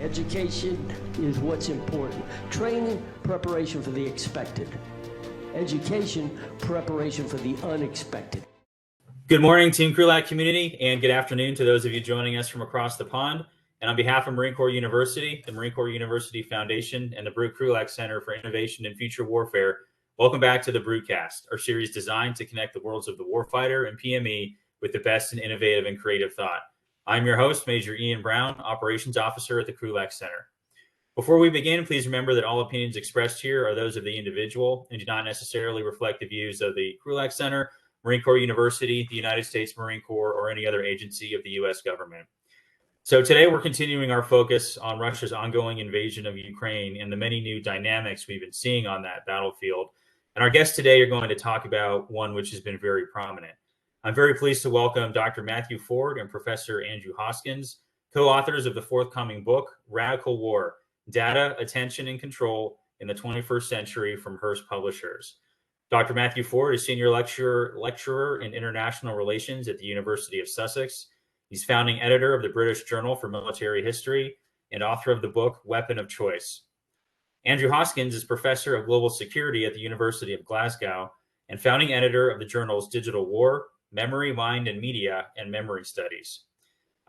Education is what's important. Training, preparation for the expected. Education, preparation for the unexpected. Good morning, Team Krulak community, and good afternoon to those of you joining us from across the pond. And on behalf of Marine Corps University, the Marine Corps University Foundation, and the Krulak Center for Innovation and Future Warfare, welcome back to the Brutcast, our series designed to connect the worlds of the warfighter and PME with the best in innovative and creative thought. I'm your host, Major Ian Brown, Operations Officer at the Krulak Center. Before we begin, please remember that all opinions expressed here are those of the individual and do not necessarily reflect the views of the Krulak Center, Marine Corps University, the United States Marine Corps, or any other agency of the U.S. government. So today we're continuing our focus on Russia's ongoing invasion of Ukraine and the many new dynamics we've been seeing on that battlefield. And our guests today are going to talk about one which has been very prominent. I'm very pleased to welcome Dr. Matthew Ford and Professor Andrew Hoskins, co-authors of the forthcoming book, Radical War: Data, Attention, and Control in the 21st Century from Hearst Publishers. Dr. Matthew Ford is Senior Lecturer in International Relations at the University of Sussex. He's founding editor of the British Journal for Military History and author of the book, Weapon of Choice. Andrew Hoskins is Professor of Global Security at the University of Glasgow and founding editor of the journals Digital War, Memory, Mind, and Media, and Memory Studies.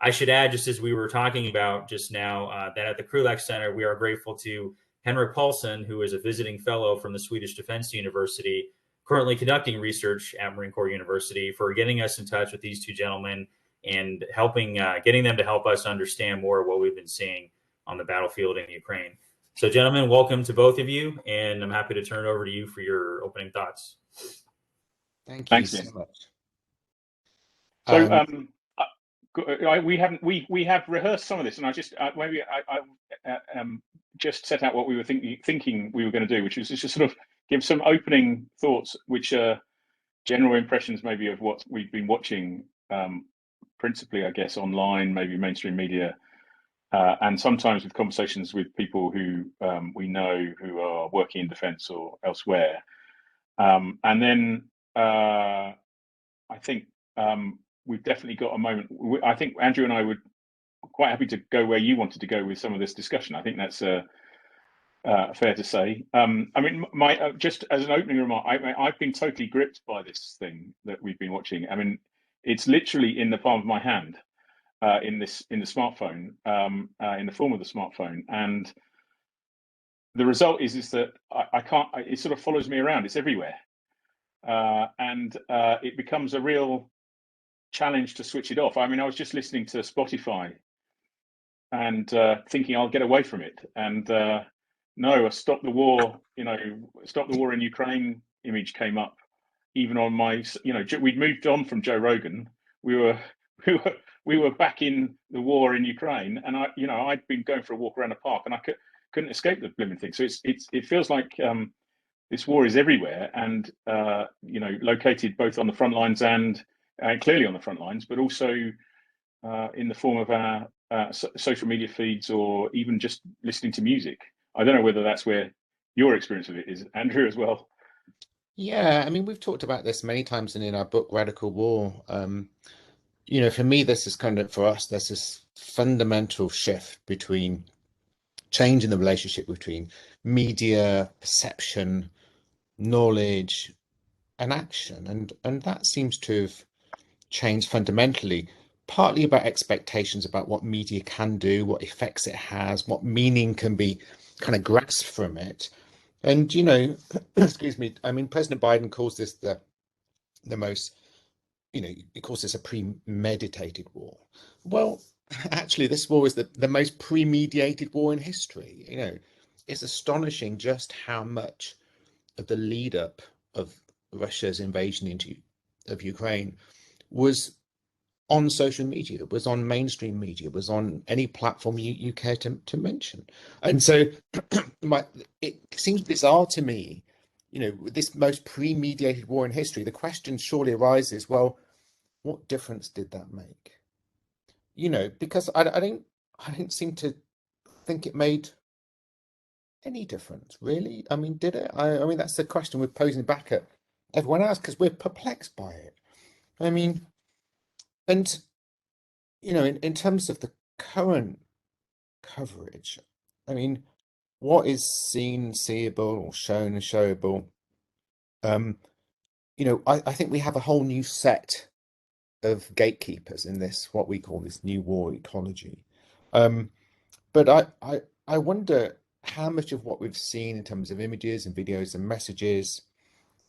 I should add, just as we were talking about just now, that at the Krulak Center, we are grateful to Henrik Paulsson, who is a visiting fellow from the Swedish Defence University, currently conducting research at Marine Corps University, for getting us in touch with these two gentlemen and getting them to help us understand more of what we've been seeing on the battlefield in Ukraine. So, gentlemen, welcome to both of you, and I'm happy to turn it over to you for your opening thoughts. Thanks so much. So we have rehearsed some of this, and I just set out what we were thinking we were going to do, which was just sort of give some opening thoughts, which are general impressions maybe of what we've been watching, principally, I guess, online, maybe mainstream media, and sometimes with conversations with people who we know who are working in defence or elsewhere. And then I think we've definitely got a moment. I think Andrew and I would quite happy to go where you wanted to go with some of this discussion. I think that's fair to say. I mean, just as an opening remark, I've been totally gripped by this thing that we've been watching. I mean, it's literally in the palm of my hand, in the smartphone, in the form of the smartphone, and the result is that I can't. It sort of follows me around. It's everywhere, and it becomes a real challenge to switch it off. I mean, I was just listening to Spotify and thinking I'll get away from it, and no, a stop the war in Ukraine image came up, even on my, we'd moved on from Joe Rogan. We were back in the war in Ukraine, and I'd been going for a walk around the park, and I couldn't escape the blooming thing. So it feels like this war is everywhere, and located both on the front lines and clearly on the front lines, but also in the form of our social media feeds, or even just listening to music. I don't know whether that's where your experience of it is, Andrew, as well. Yeah, I mean, we've talked about this many times in our book, Radical War. For me, this is for us, there's this fundamental shift between change in the relationship between media, perception, knowledge, and action. And that seems to have changed fundamentally, partly about expectations about what media can do, what effects it has, what meaning can be kind of grasped from it. And, excuse me, I mean, President Biden calls this the most, he calls this a premeditated war. Well, actually, this war is the most premediated war in history. It's astonishing just how much of the lead up of Russia's invasion of Ukraine was on social media, was on mainstream media, was on any platform you care to mention. And so it seems bizarre to me, this most premediated war in history. The question surely arises, well, what difference did that make? Because I don't seem to think it made any difference, really. I mean, did it? I mean, that's the question we're posing back at everyone else, because we're perplexed by it. I mean, and in terms of the current coverage. I mean, what is seen, seeable, or shown and showable? I think we have a whole new set of gatekeepers in this, what we call this new war ecology. But I wonder how much of what we've seen in terms of images and videos and messages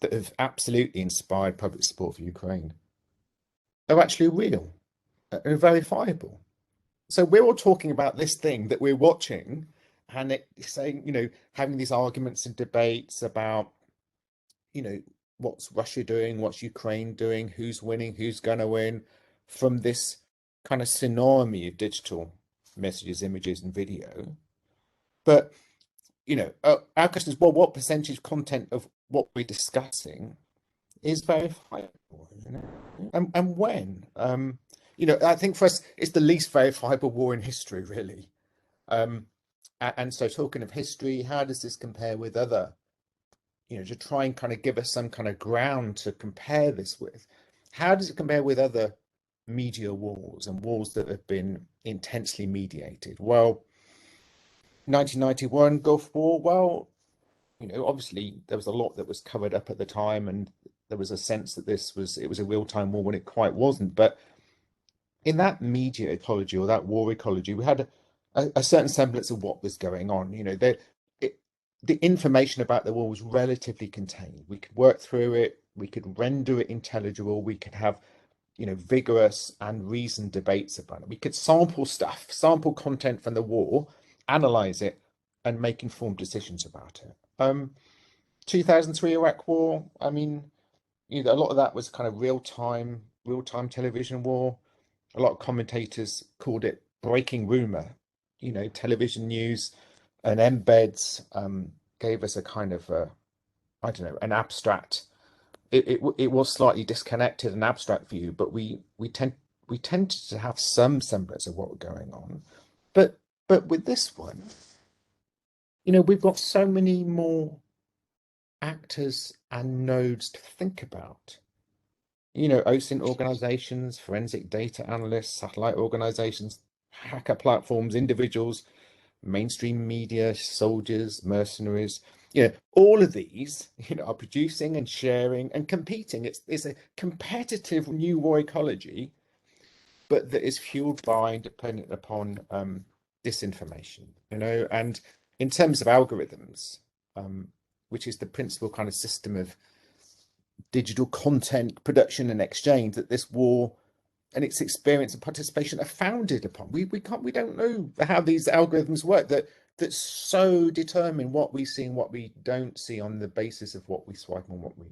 that have absolutely inspired public support for Ukraine are actually real and verifiable. So we're all talking about this thing that we're watching, and it's saying, having these arguments and debates about, what's Russia doing, what's Ukraine doing, who's winning, who's going to win, from this kind of tsunami of digital messages, images, and video. But, our question is, well, what percentage content of what we're discussing is verifiable, and when? I think for us, it's the least verifiable war in history, really. And so talking of history, how does this compare with other, to try and kind of give us some kind of ground to compare this with? How does it compare with other media wars and wars that have been intensely mediated? Well, 1991 Gulf War, well, obviously there was a lot that was covered up at the time, and there was a sense that it was a real-time war when it quite wasn't. But in that media ecology, or that war ecology, we had a certain semblance of what was going on. The information about the war was relatively contained. We could work through it, we could render it intelligible, we could have, vigorous and reasoned debates about it. We could sample content from the war, analyze it, and make informed decisions about it. 2003 Iraq War, I mean, a lot of that was kind of real-time television war. A lot of commentators called it breaking rumor. Television news and embeds gave us a kind of an abstract. It was slightly disconnected and abstract view, but we tended to have some semblance of what was going on. But with this one, we've got so many more actors and nodes to think about. OSINT organizations, forensic data analysts, satellite organizations, hacker platforms, individuals, mainstream media, soldiers, mercenaries. All of these, are producing and sharing and competing. It's a competitive new war ecology, but that is fueled by, dependent upon disinformation. And in terms of algorithms, which is the principal kind of system of digital content production and exchange that this war and its experience and participation are founded upon. We don't know how these algorithms work that so determine what we see and what we don't see on the basis of what we swipe and what we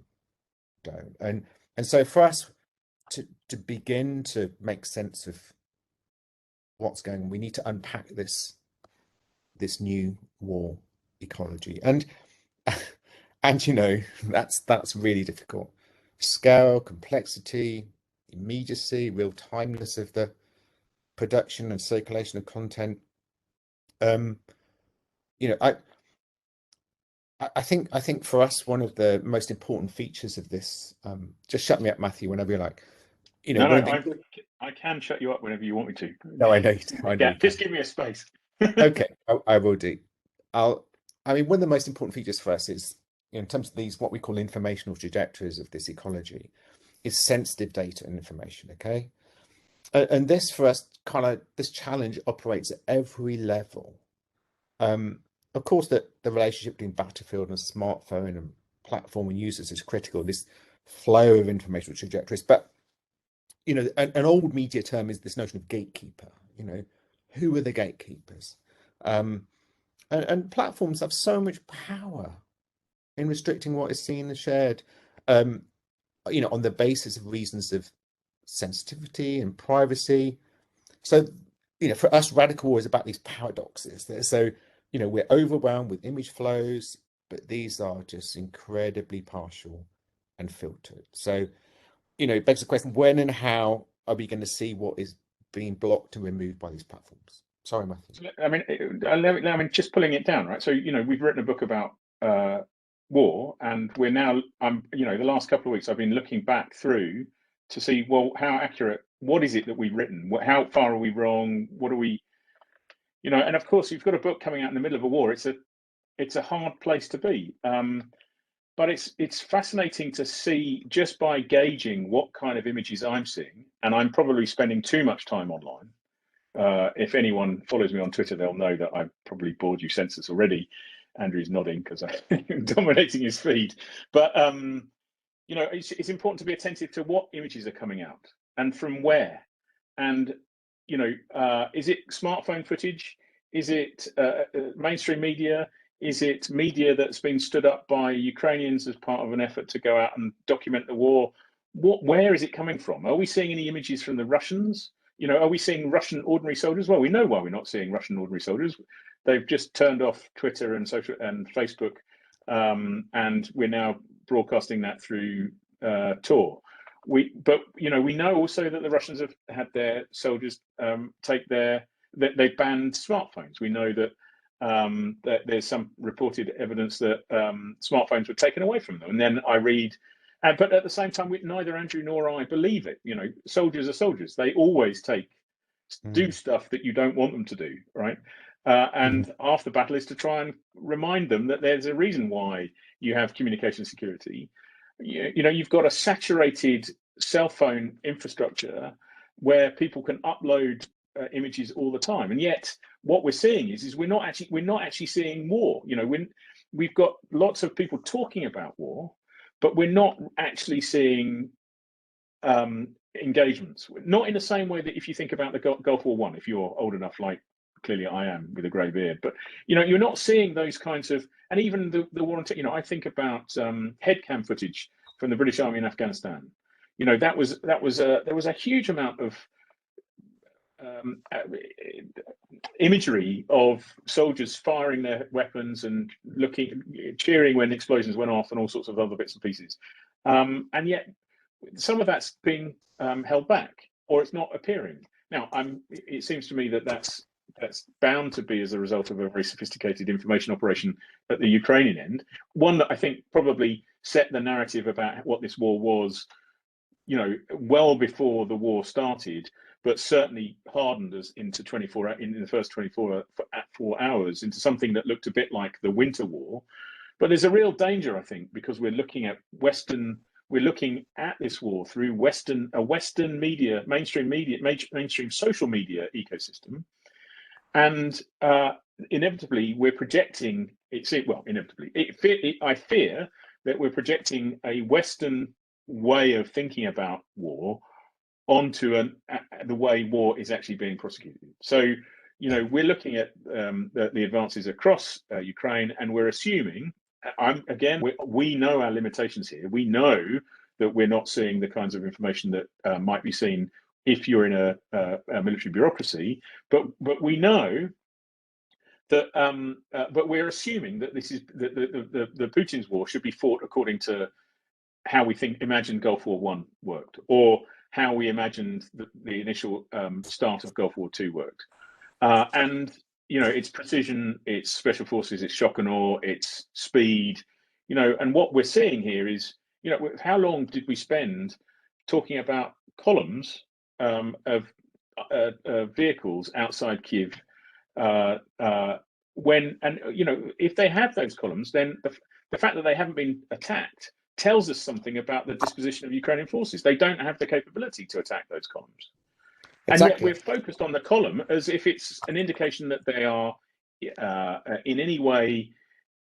don't. And so for us to begin to make sense of what's going on, we need to unpack this new war ecology. And that's really difficult. Scale, complexity, immediacy, real timeless of the production and circulation of content. I think for us, one of the most important features of this, just shut me up, Matthew, whenever you like. I can shut you up whenever you want me to. No, I know. Just give me a space. Okay, I will do. One of the most important features for us is, in terms of these, what we call informational trajectories of this ecology, is sensitive data and information. Okay, and this for us, this challenge operates at every level. Of course, that the relationship between battlefield and smartphone and platform and users is critical. This flow of informational trajectories, but an old media term is this notion of gatekeeper. Who are the gatekeepers? And platforms have so much power in restricting what is seen and shared, on the basis of reasons of sensitivity and privacy. So, for us, radical war is about these paradoxes. So, we're overwhelmed with image flows, but these are just incredibly partial and filtered. So, it begs the question, when and how are we going to see what is being blocked and removed by these platforms? Sorry, Matthew. I mean, just pulling it down, right? So, we've written a book about war, and we're now, the last couple of weeks, I've been looking back through to see, well, how accurate, what is it that we've written? How far are we wrong? What are we, you know, and of course you've got a book coming out in the middle of a war. It's a hard place to be. But it's fascinating to see, just by gauging what kind of images I'm seeing, and I'm probably spending too much time online. If anyone follows me on Twitter, they'll know that I've probably bored you senseless already. Andrew's nodding because I'm dominating his feed. But you know, it's important to be attentive to what images are coming out and from where. And you know, is it smartphone footage? Is it mainstream media? Is it media that's been stood up by Ukrainians as part of an effort to go out and document the war? Where is it coming from? Are we seeing any images from the Russians? You know, are we seeing Russian ordinary soldiers? Well, we know why we're not seeing Russian ordinary soldiers. They've just turned off Twitter and social and Facebook, and we're now broadcasting that through Tor. But you know, we know also that the Russians have had their soldiers take that they've banned smartphones. We know that that there's some reported evidence that smartphones were taken away from them. And then I read, but at the same time, neither Andrew nor I believe it. You know, soldiers are soldiers. They always do stuff that you don't want them to do, right? And half the battle is to try and remind them that there's a reason why you have communication security. You know, you've got a saturated cell phone infrastructure where people can upload images all the time, and yet what we're seeing is we're not actually seeing war. You know, we've got lots of people talking about war, but we're not actually seeing engagements. Not in the same way that if you think about the Gulf War One, if you're old enough, like clearly I am with a grey beard, but you know, you're not seeing those kinds of, and even the war on, you know, I think about headcam footage from the British Army in Afghanistan. You know, there was a huge amount of imagery of soldiers firing their weapons and cheering when explosions went off and all sorts of other bits and pieces, and yet some of that's being held back, or it's not appearing. Now, it seems to me that that's bound to be as a result of a very sophisticated information operation at the Ukrainian end, one that I think probably set the narrative about what this war was, you know, well before the war started, but certainly hardened us into in the first 24 hours into something that looked a bit like the Winter War. But there's a real danger, I think, because we're looking at this war through a Western media, mainstream social media ecosystem, and inevitably we're projecting. I fear that we're projecting a Western way of thinking about war onto the way war is actually being prosecuted. So, you know, we're looking at the advances across Ukraine, and we're assuming, we know our limitations here. We know that we're not seeing the kinds of information that might be seen if you're in a military bureaucracy, but we know that, but we're assuming that this is the Putin's war should be fought according to how we imagine Gulf War One worked, or how we imagined the initial start of Gulf War II worked. And, you know, it's precision, it's special forces, it's shock and awe, it's speed, you know, and what we're seeing here is, you know, how long did we spend talking about columns of vehicles outside Kiev when, and, you know, if they have those columns, then the fact that they haven't been attacked tells us something about the disposition of Ukrainian forces. They don't have the capability to attack those columns. Exactly. And yet we're focused on the column as if it's an indication that they are in any way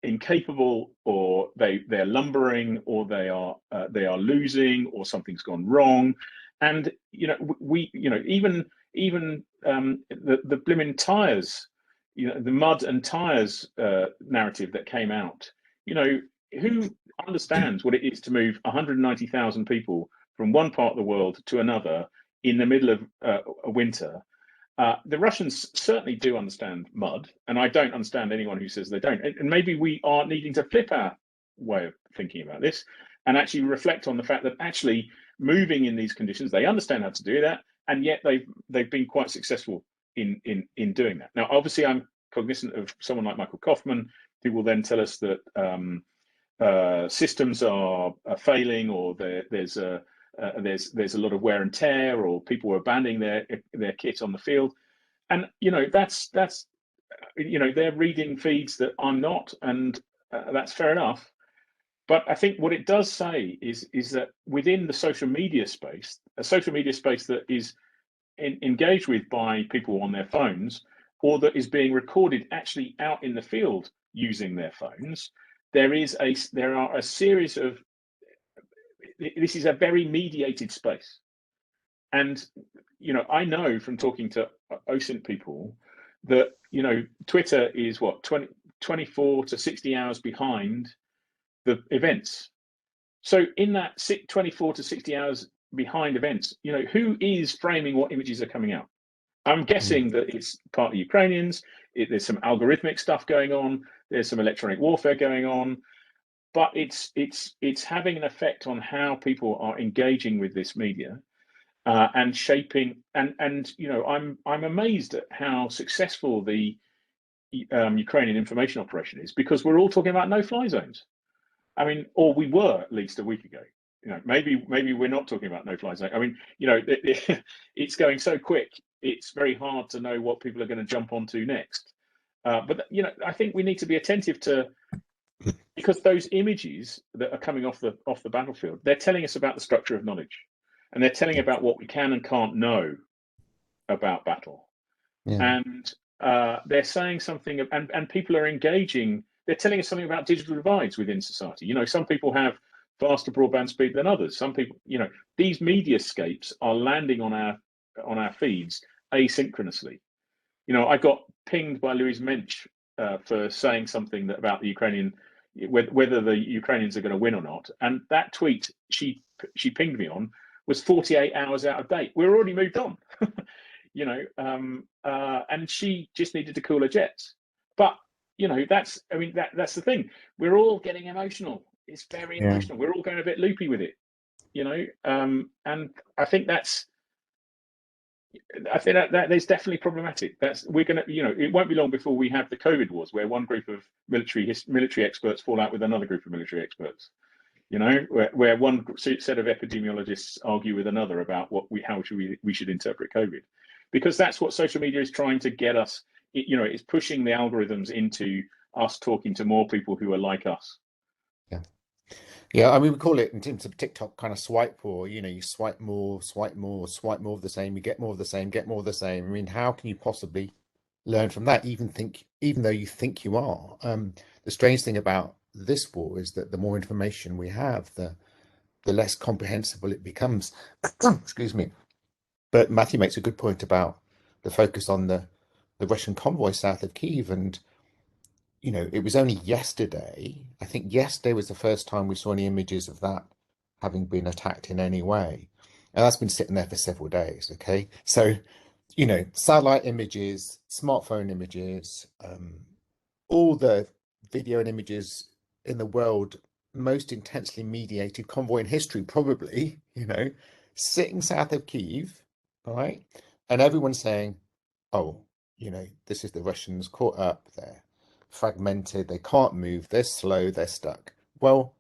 incapable, or they're lumbering, or they are losing, or something's gone wrong. And, you know, even the blimmin' tires, you know, the mud and tires narrative that came out, you know, who understands what it is to move 190,000 people from one part of the world to another in the middle of a winter? The Russians certainly do understand mud, and I don't understand anyone who says they don't. And maybe we are needing to flip our way of thinking about this and actually reflect on the fact that actually moving in these conditions, they understand how to do that, and yet they've been quite successful in doing that. Now, obviously, I'm cognizant of someone like Michael Kaufman, who will then tell us that systems are failing, or there's a lot of wear and tear, or people are abandoning their kit on the field. And, you know, that's they're reading feeds that I'm not, and that's fair enough. But I think what it does say is that within the social media space, a social media space that is engaged with by people on their phones, or that is being recorded actually out in the field using their phones, there are a series of, this is a very mediated space. And I know from talking to OSINT people that Twitter is what 24 to 60 hours behind the events. So in that 24 to 60 hours behind events, who is framing what images are coming out? I'm guessing that it's partly Ukrainians. There's some algorithmic stuff going on. There's some electronic warfare going on, but it's having an effect on how people are engaging with this media and shaping. And I'm amazed at how successful the Ukrainian information operation is, because we're all talking about no-fly zones. I mean, or we were at least a week ago. Maybe we're not talking about no-fly zone. I mean, it's going so quick. It's very hard to know what people are going to jump onto next. But I think we need to be attentive to, because those images that are coming off the battlefield, they're telling us about the structure of knowledge, and they're telling about what we can and can't know about battle. Yeah. And they're saying something, and people are engaging. They're telling us something about digital divides within society. Some people have faster broadband speed than others. Some people, these mediascapes are landing on our feeds asynchronously. I got pinged by Louise Mensch for saying something about the Ukrainian, whether the Ukrainians are going to win or not. And that tweet she pinged me on was 48 hours out of date. We're already moved on. And she just needed to cool her jets. But that's the thing. We're all getting emotional. It's very emotional. We're all going a bit loopy with it, and I think that is definitely problematic. We're going to, it won't be long before we have the COVID wars, where one group of military experts fall out with another group of military experts. Where one set of epidemiologists argue with another about how we should interpret COVID, because that's what social media is trying to get us. It's pushing the algorithms into us talking to more people who are like us. Yeah. I mean, we call it in terms of TikTok kind of swipe war. You swipe more, swipe more, swipe more of the same. You get more of the same, get more of the same. I mean, how can you possibly learn from that? Even though you think you are. The strange thing about this war is that the more information we have, the less comprehensible it becomes. Excuse me. But Matthew makes a good point about the focus on the Russian convoy south of Kyiv. And, it was only yesterday, I think yesterday was the first time we saw any images of that having been attacked in any way. And that's been sitting there for several days, okay? So, satellite images, smartphone images, all the video and images in the world, most intensely mediated convoy in history, probably, sitting south of Kyiv, all right? And everyone's saying, oh, this is the Russians caught up, they're fragmented, they can't move, they're slow, they're stuck. Well,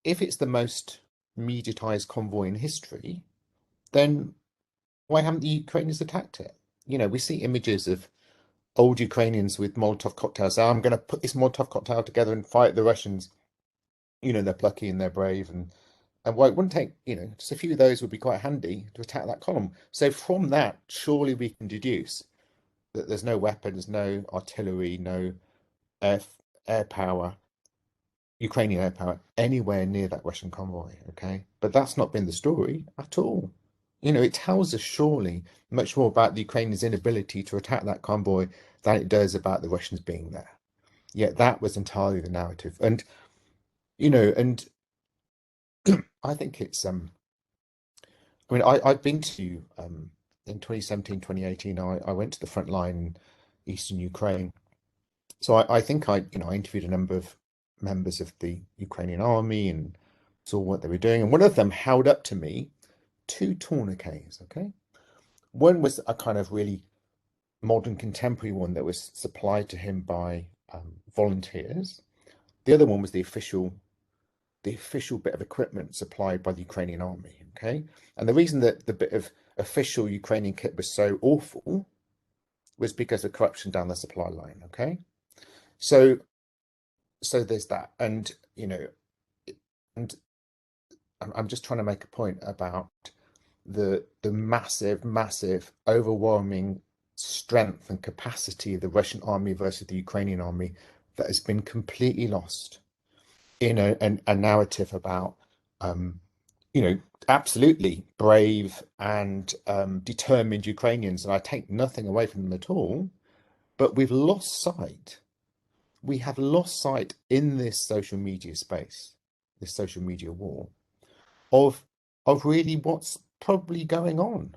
if it's the most mediatized convoy in history, then why haven't the Ukrainians attacked it? We see images of old Ukrainians with Molotov cocktails. I'm going to put this Molotov cocktail together and fight the Russians. They're plucky and they're brave, and well, it wouldn't take, just a few of those would be quite handy to attack that column. So from that, surely we can deduce that there's no weapons, no artillery, no air power, Ukrainian air power anywhere near that Russian convoy, okay? But that's not been the story at all. It tells us surely much more about the Ukrainians' inability to attack that convoy than it does about the Russians being there. Yet that was entirely the narrative. And, and I think it's, I've been to, in 2017, 2018, I went to the front line in Eastern Ukraine. So I think I interviewed a number of members of the Ukrainian army and saw what they were doing. And one of them held up to me 2 tourniquets, okay? One was a kind of really modern contemporary one that was supplied to him by volunteers. The other one was the official bit of equipment supplied by the Ukrainian army, okay? And the reason that the bit of official Ukrainian kit was so awful was because of corruption down the supply line. Okay, so there's that, and and I'm just trying to make a point about the massive, overwhelming strength and capacity of the Russian army versus the Ukrainian army that has been completely lost in a narrative about absolutely brave and determined Ukrainians, and I take nothing away from them at all, but we've lost sight. We have lost sight in this social media space, this social media war, of really what's probably going on.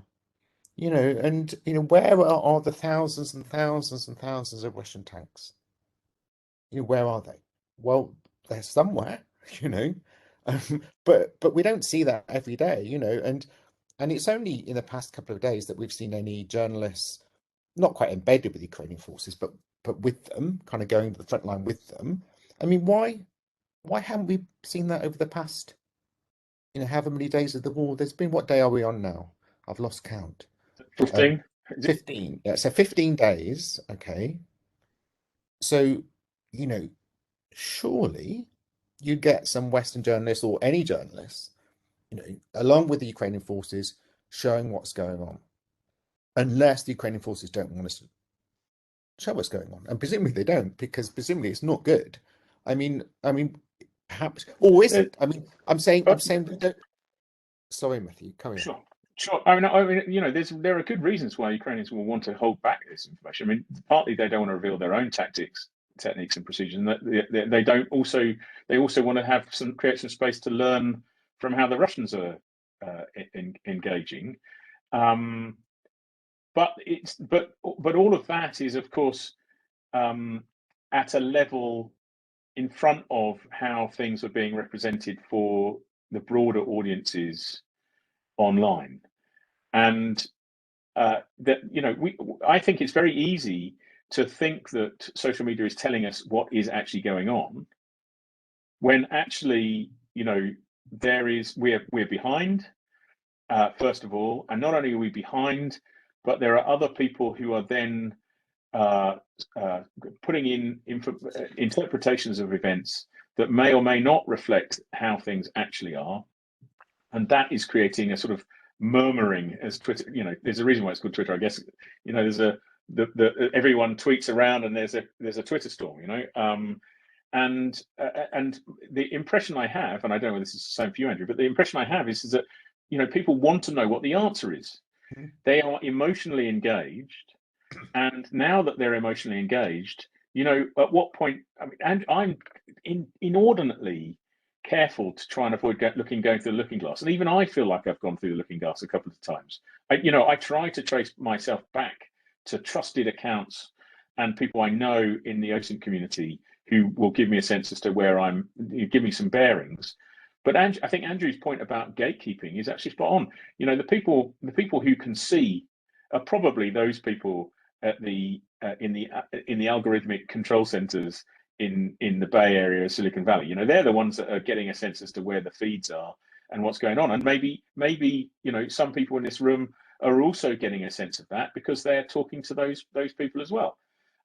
And where are the thousands and thousands and thousands of Russian tanks? Where are they? Well, they're somewhere, but we don't see that every day, and it's only in the past couple of days that we've seen any journalists not quite embedded with the Ukrainian forces, but with them, kind of going to the front line with them. I mean, why haven't we seen that over the past, however many days of the war? There's been, what day are we on now? I've lost count. 15. 15. Yeah, so 15 days. Okay. So, surely you get some Western journalists or any journalists, along with the Ukrainian forces, showing what's going on, unless the Ukrainian forces don't want us to show what's going on, and presumably they don't, because presumably it's not good. I mean, perhaps, or is it? I mean, I'm saying we don't. Sorry, Matthew, carry on. Sure. I mean, there are good reasons why Ukrainians will want to hold back this information. I mean, partly they don't want to reveal their own techniques, and procedures, and they also want to create some space to learn from how the Russians are engaging. But all of that is, of course, at a level in front of how things are being represented for the broader audiences online. And I think it's very easy to think that social media is telling us what is actually going on, when actually, we're behind, first of all, and not only are we behind, but there are other people who are then putting in interpretations of events that may or may not reflect how things actually are, and that is creating a sort of murmuring, as Twitter. There's a reason why it's called Twitter, I guess. There's everyone tweets around, and there's a Twitter storm. And the impression I have, and I don't know whether this is the same for you, Andrew, but the impression I have is that people want to know what the answer is. They are emotionally engaged, and now that they're emotionally engaged, at what point? I mean, and I'm inordinately careful to try and avoid going through the looking glass, and even I feel like I've gone through the looking glass a couple of times. I try to trace myself back to trusted accounts and people I know in the OSINT community who will give me a sense as to where give me some bearings. But I think Andrew's point about gatekeeping is actually spot on. The people who can see are probably those people at in the algorithmic control centers in the Bay Area of Silicon Valley. They're the ones that are getting a sense as to where the feeds are and what's going on. And maybe some people in this room are also getting a sense of that because they're talking to those people as well.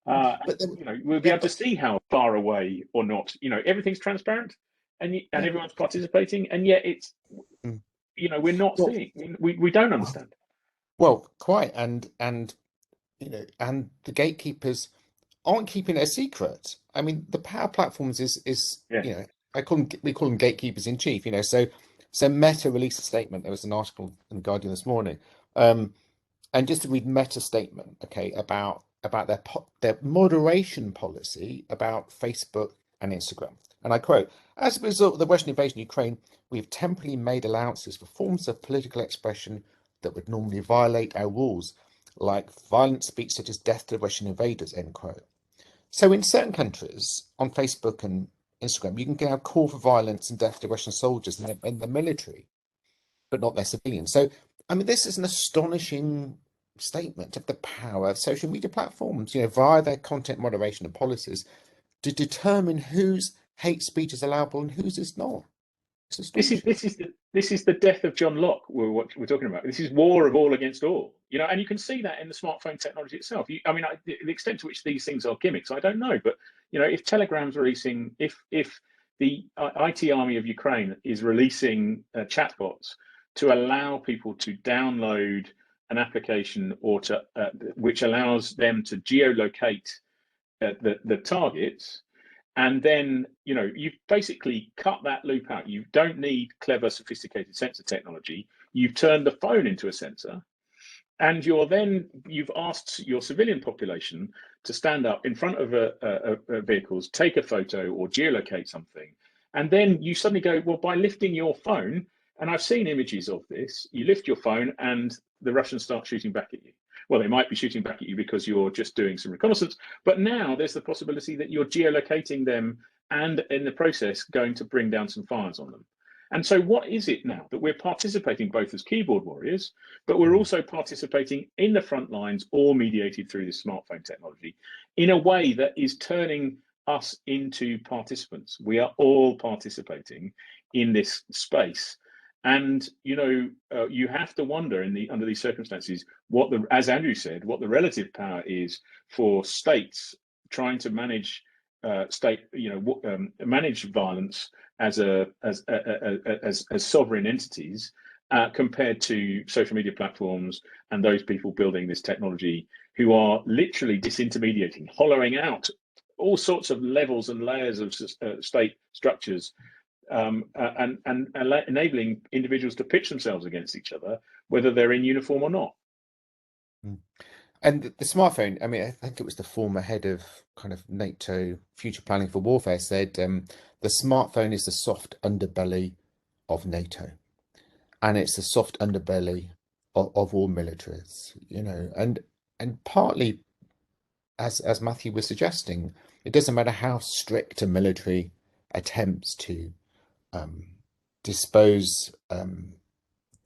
We'll be able to see how far away or not. Everything's transparent, and everyone's participating, and yet it's we're not seeing. We don't understand. Well, quite, and the gatekeepers aren't keeping it a secret. I mean, the power platforms is we call them gatekeepers in chief. So Meta released a statement. There was an article in the Guardian this morning, and just to read Meta's statement, okay, about their moderation policy about Facebook and Instagram. And I quote, "As a result of the Russian invasion of Ukraine, we have temporarily made allowances for forms of political expression that would normally violate our rules, like violent speech such as death to Russian invaders," end quote. So in certain countries, on Facebook and Instagram, you can get a call for violence and death to Russian soldiers in the military, but not their civilians. So, I mean, this is an astonishing statement of the power of social media platforms, via their content moderation and policies, to determine whose hate speech is allowable and whose is not. This is the death of John Locke. We're talking about. This is war of all against all. You know, and you can see that in the smartphone technology itself. The extent to which these things are gimmicks, I don't know. But you know, if Telegram's releasing, if the IT army of Ukraine is releasing chatbots to allow people to download an application or to which allows them to geolocate the targets. And then, you know, you've basically cut that loop out. You don't need clever, sophisticated sensor technology. You've turned the phone into a sensor. And you've asked your civilian population to stand up in front of vehicles, take a photo or geolocate something. And then you suddenly go, well, by lifting your phone, and I've seen images of this, you lift your phone and the Russians start shooting back at you. Well, they might be shooting back at you because you're just doing some reconnaissance, but now there's the possibility that you're geolocating them and in the process going to bring down some fires on them. And so what is it now that we're participating both as keyboard warriors, but we're also participating in the front lines or mediated through this smartphone technology in a way that is turning us into participants? We are all participating in this space. And you know, you have to wonder under these circumstances as Andrew said, what the relative power is for states trying to manage manage violence as sovereign entities compared to social media platforms and those people building this technology who are literally disintermediating, hollowing out all sorts of levels and layers of state structures. And enabling individuals to pitch themselves against each other, whether they're in uniform or not. And the smartphone, I mean, I think it was the former head of kind of NATO Future Planning for Warfare said, the smartphone is the soft underbelly of NATO. And it's the soft underbelly of all militaries, you know, and partly, as Matthew was suggesting, it doesn't matter how strict a military attempts to dispose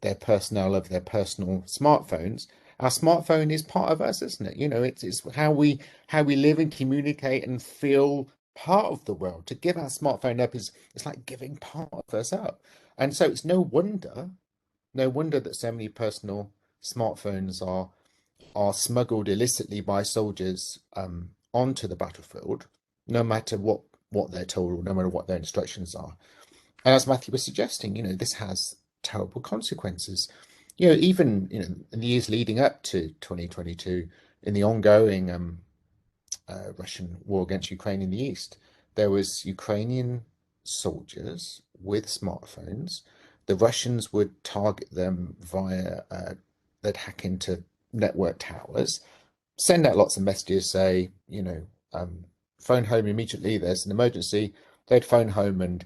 their personnel of their personal smartphones. Our smartphone is part of us, isn't it? You know, it's how we live and communicate and feel part of the world. To give our smartphone up it's like giving part of us up. And so it's no wonder that so many personal smartphones are smuggled illicitly by soldiers onto the battlefield, no matter what they're told or no matter what their instructions are. And as Matthew was suggesting, you know, this has terrible consequences. You know, even, you know, in the years leading up to 2022, in the ongoing Russian war against Ukraine in the east, there was Ukrainian soldiers with smartphones. The Russians would target them via, they'd hack into network towers, send out lots of messages, say, you know, phone home immediately, there's an emergency. They'd phone home and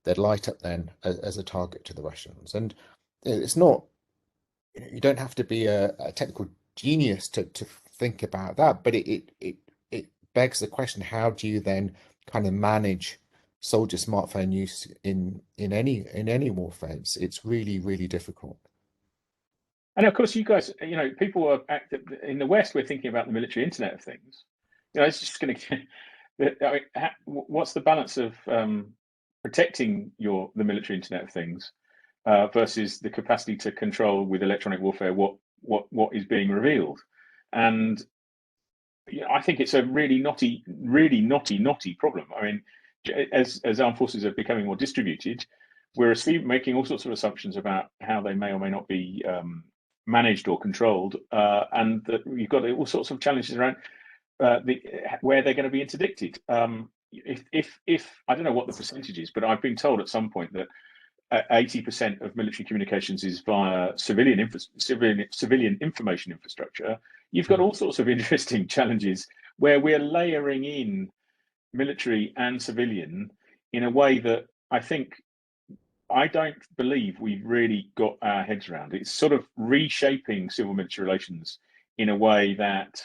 they'd light up then as a target to the Russians. And it's not, you don't have to be a technical genius to think about that, but it begs the question, how do you then kind of manage soldier smartphone use in any warfare? It's really, really difficult. And of course, you guys, you know, people are active in the West. We're thinking about the military Internet of Things. You know, it's just going to. I mean, what's the balance of protecting the military Internet of Things versus the capacity to control with electronic warfare what is being revealed? And you know, I think it's a really knotty problem. I mean, as armed forces are becoming more distributed, we're making all sorts of assumptions about how they may or may not be managed or controlled, and that you've got all sorts of challenges around where they're going to be interdicted. If I don't know what the percentage is, but I've been told at some point that 80% of military communications is via civilian information infrastructure. You've got all sorts of interesting challenges where we're layering in military and civilian in a way that I don't believe we've really got our heads around. It's sort of reshaping civil military relations in a way that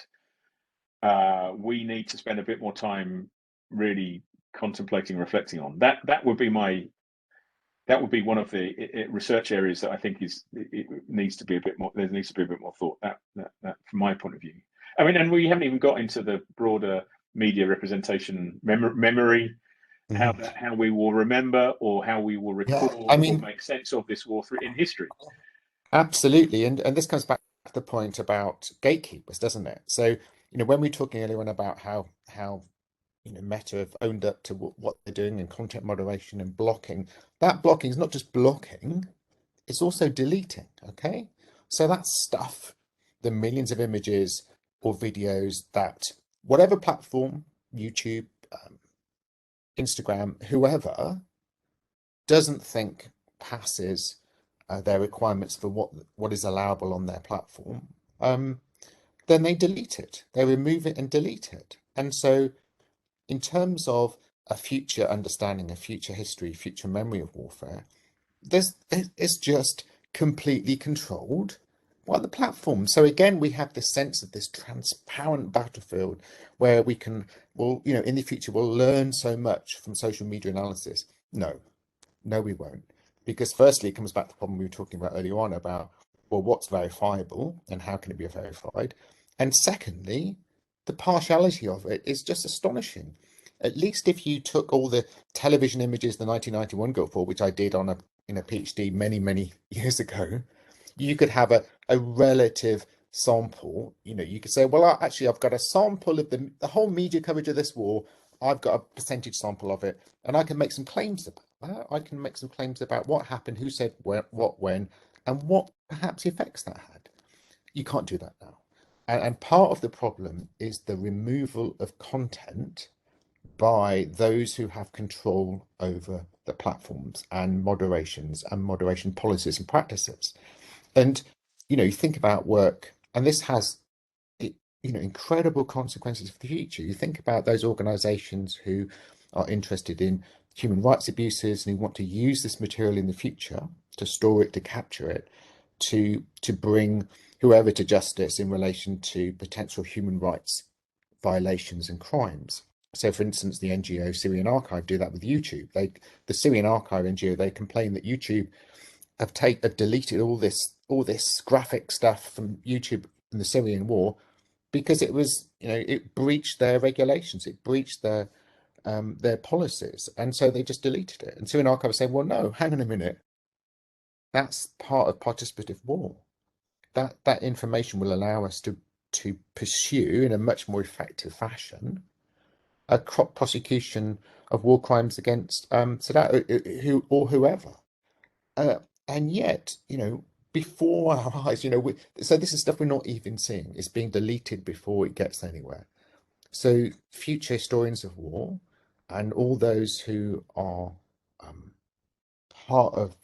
we need to spend a bit more time really contemplating, reflecting on. That would be one of the research areas that I think needs to be a bit more. There needs to be a bit more thought. That from my point of view. I mean, and we haven't even got into the broader media representation, memory, how we will remember, or how we will Yeah, record I or mean, make sense of this war in history. absolutely. And this comes back to the point about gatekeepers, doesn't it? So, when we were talking earlier on about how Meta have owned up to what they're doing in content moderation and blocking, that blocking is not just blocking, it's also deleting. Okay. So that's stuff, the millions of images or videos that whatever platform, YouTube, Instagram, whoever, doesn't think passes their requirements for what is allowable on their platform, then they delete it. They remove it and delete it. And so, in terms of a future understanding, a future history, future memory of warfare, it's just completely controlled by the platform. So again, we have this sense of this transparent battlefield where we can, in the future, we'll learn so much from social media analysis. No, we won't. Because firstly, it comes back to the problem we were talking about earlier on about, well, what's verifiable and how can it be verified? And secondly, the partiality of it is just astonishing. At least if you took all the television images the 1991 Gulf War, which I did in a PhD many years ago, you could have a relative sample. You could say, well, actually, I've got a sample of the whole media coverage of this war. I've got a percentage sample of it, and I can make some claims about that. I can make some claims about what happened, who said what, when, and what perhaps effects that had. You can't do that now. And part of the problem is the removal of content by those who have control over the platforms and moderations and moderation policies and practices. And, you think about work, and this has, incredible consequences for the future. You think about those organizations who are interested in human rights abuses and who want to use this material in the future to store it, to capture it, to bring whoever to justice in relation to potential human rights violations and crimes. So, for instance, the NGO Syrian Archive do that with YouTube. The Syrian Archive NGO, they complain that YouTube have deleted all this graphic stuff from YouTube in the Syrian war because it was, it breached their regulations, it breached their policies, and so they just deleted it. And Syrian Archive is saying, well, no, hang on a minute, that's part of participative war. That information will allow us to pursue in a much more effective fashion a prosecution of war crimes against Sadat or whoever. And yet, before our eyes, so this is stuff we're not even seeing. It's being deleted before it gets anywhere. So future historians of war and all those who are part of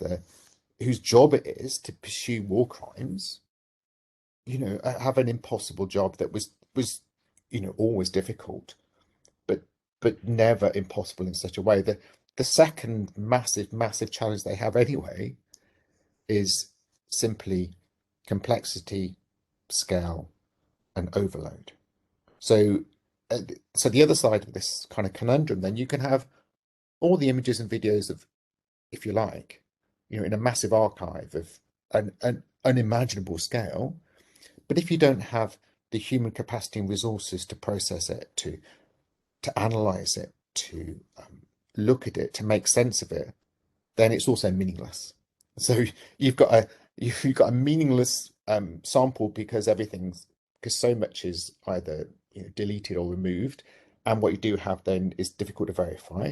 whose job it is to pursue war crimes, have an impossible job that was always difficult, but never impossible in such a way. The second massive challenge they have anyway is simply complexity, scale, and overload. So the other side of this kind of conundrum, then you can have all the images and videos of, if you like, in a massive archive of an unimaginable scale. But if you don't have the human capacity and resources to process it, to analyze it, to look at it, to make sense of it, then it's also meaningless. So you've got a meaningless sample because so much is either deleted or removed, and what you do have then is difficult to verify.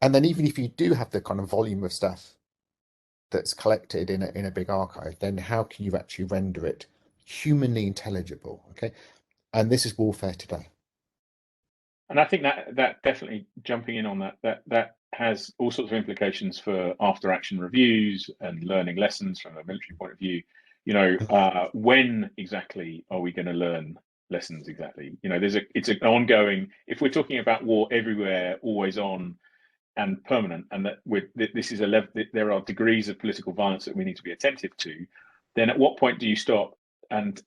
And then even if you do have the kind of volume of stuff that's collected in a big archive, then how can you actually render it humanly intelligible? Okay, and this is warfare today. And I think that definitely, jumping in on that has all sorts of implications for after action reviews and learning lessons from a military point of view. When exactly are we going to learn lessons exactly? It's an ongoing, if we're talking about war everywhere, always on and permanent, and that this is a level, there are degrees of political violence that we need to be attentive to, then at what point do you stop and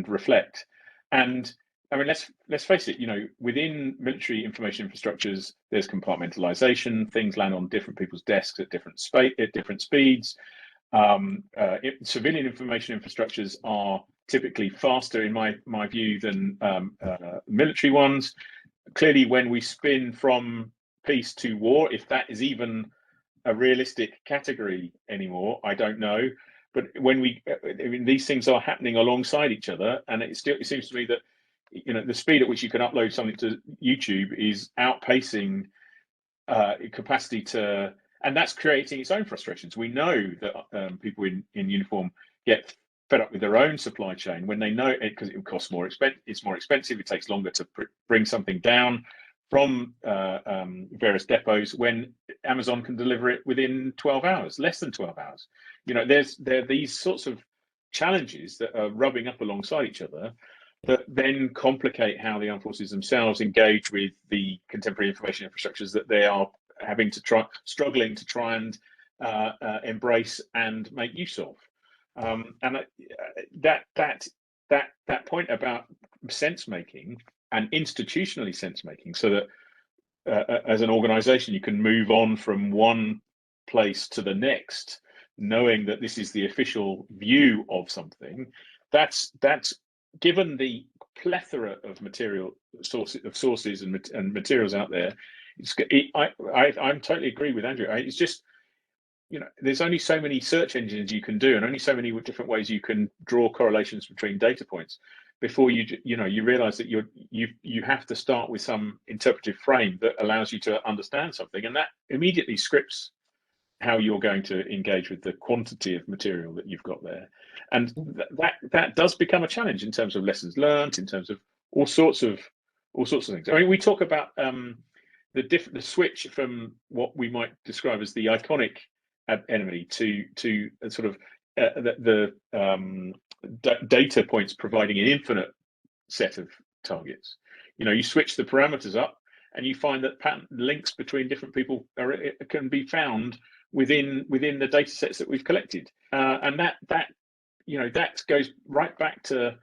reflect? And I mean, let's face it. Within military information infrastructures, there's compartmentalization. Things land on different people's desks at different speeds. Civilian information infrastructures are typically faster, in my view, than military ones. Clearly, when we spin from peace to war. If that is even a realistic category anymore, I don't know. But when I mean, these things are happening alongside each other, and it seems to me that the speed at which you can upload something to YouTube is outpacing capacity to, and that's creating its own frustrations. We know that people in uniform get fed up with their own supply chain when they know it, because it costs more. It's more expensive. It takes longer to bring something down from various depots when Amazon can deliver it within 12 hours, less than 12 hours. There are these sorts of challenges that are rubbing up alongside each other that then complicate how the armed forces themselves engage with the contemporary information infrastructures that they are struggling to try and embrace and make use of. And that point about sense making and institutionally sense making, so that as an organization you can move on from one place to the next, knowing that this is the official view of something. That's given the plethora of sources and materials out there. I'm totally agree with Andrew. It's just, there's only so many search engines you can do, and only so many different ways you can draw correlations between data points before you realize that you have to start with some interpretive frame that allows you to understand something, and that immediately scripts how you're going to engage with the quantity of material that you've got there. And that does become a challenge in terms of lessons learned, in terms of all sorts of things. I mean, we talk about the switch from what we might describe as the iconic enemy to sort of the data points providing an infinite set of targets. You switch the parameters up, and you find that pattern links between different people can be found within the data sets that we've collected, and that goes right back to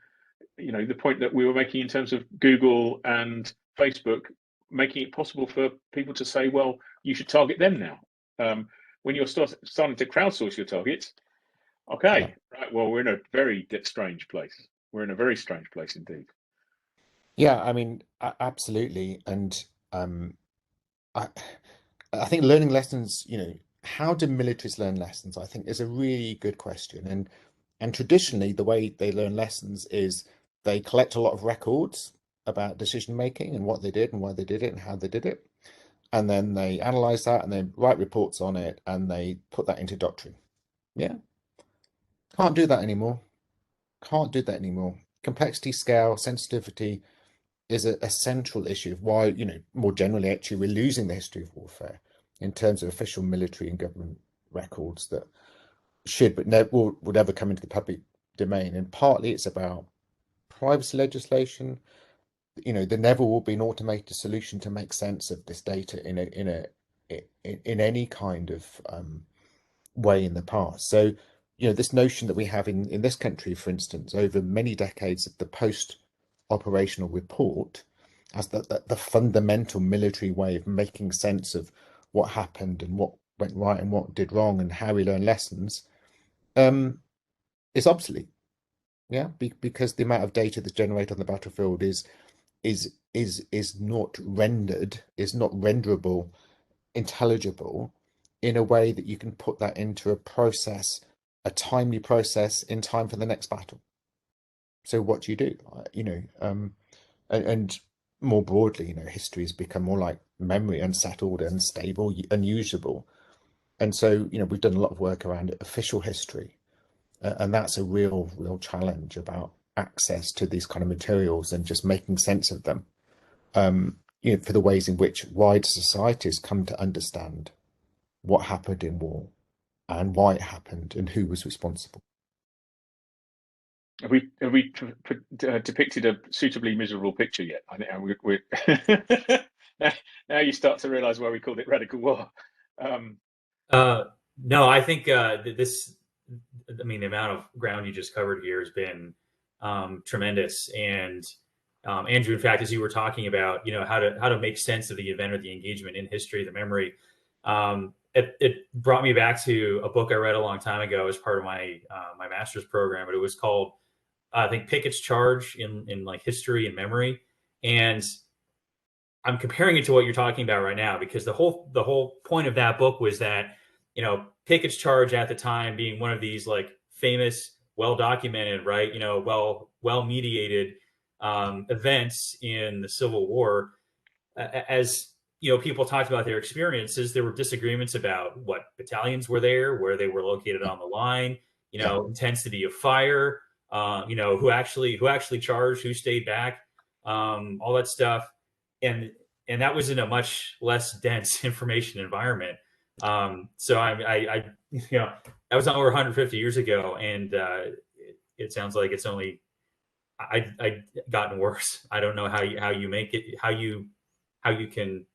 the point that we were making in terms of Google and Facebook making it possible for people to say, well, you should target them now. When you're starting to crowdsource your targets, okay, right, well, we're in a very strange place. We're in a very strange place indeed. Yeah, I mean, absolutely. And I think learning lessons, how do militaries learn lessons, I think, is a really good question. And traditionally, the way they learn lessons is they collect a lot of records about decision making and what they did and why they did it and how they did it. And then they analyze that and they write reports on it and they put that into doctrine. Yeah. Can't do that anymore. Can't do that anymore. Complexity, scale, sensitivity is a central issue of why, more generally, actually, we're losing the history of warfare in terms of official military and government records that should, but would ever come into the public domain. And partly it's about privacy legislation. There never will be an automated solution to make sense of this data in any kind of way in the past. So, this notion that we have in this country, for instance, over many decades of the post-operational report as the fundamental military way of making sense of what happened and what went right and what did wrong and how we learn lessons, is obsolete. Yeah, because the amount of data that's generated on the battlefield is not rendered, is not renderable, intelligible in a way that you can put that into a process, a timely process in time for the next battle. So what do you do? And more broadly, history has become more like memory, unsettled, unstable, unusable. And so, we've done a lot of work around official history, and that's a real challenge about access to these kind of materials and just making sense of them. For the ways in which wider societies come to understand what happened in war and why it happened and who was responsible. Have we depicted a suitably miserable picture yet? I think we're now you start to realize why we called it radical war. No, I think the amount of ground you just covered here has been tremendous. And Andrew, in fact, as you were talking about, how to make sense of the event or the engagement in history, the memory, it brought me back to a book I read a long time ago as part of my my master's program, but it was called, I think, Pickett's Charge in like history and memory. And I'm comparing it to what you're talking about right now, because the whole point of that book was that, Pickett's charge at the time being one of these like famous, well documented, right, well mediated events in the Civil War. As people talked about their experiences, there were disagreements about what battalions were there, where they were located on the line, Yeah. intensity of fire, who actually charged, who stayed back, all that stuff, and that was in a much less dense information environment. So I that was over 150 years ago, and it sounds like it's only I gotten worse. I don't know how you make it, how you can,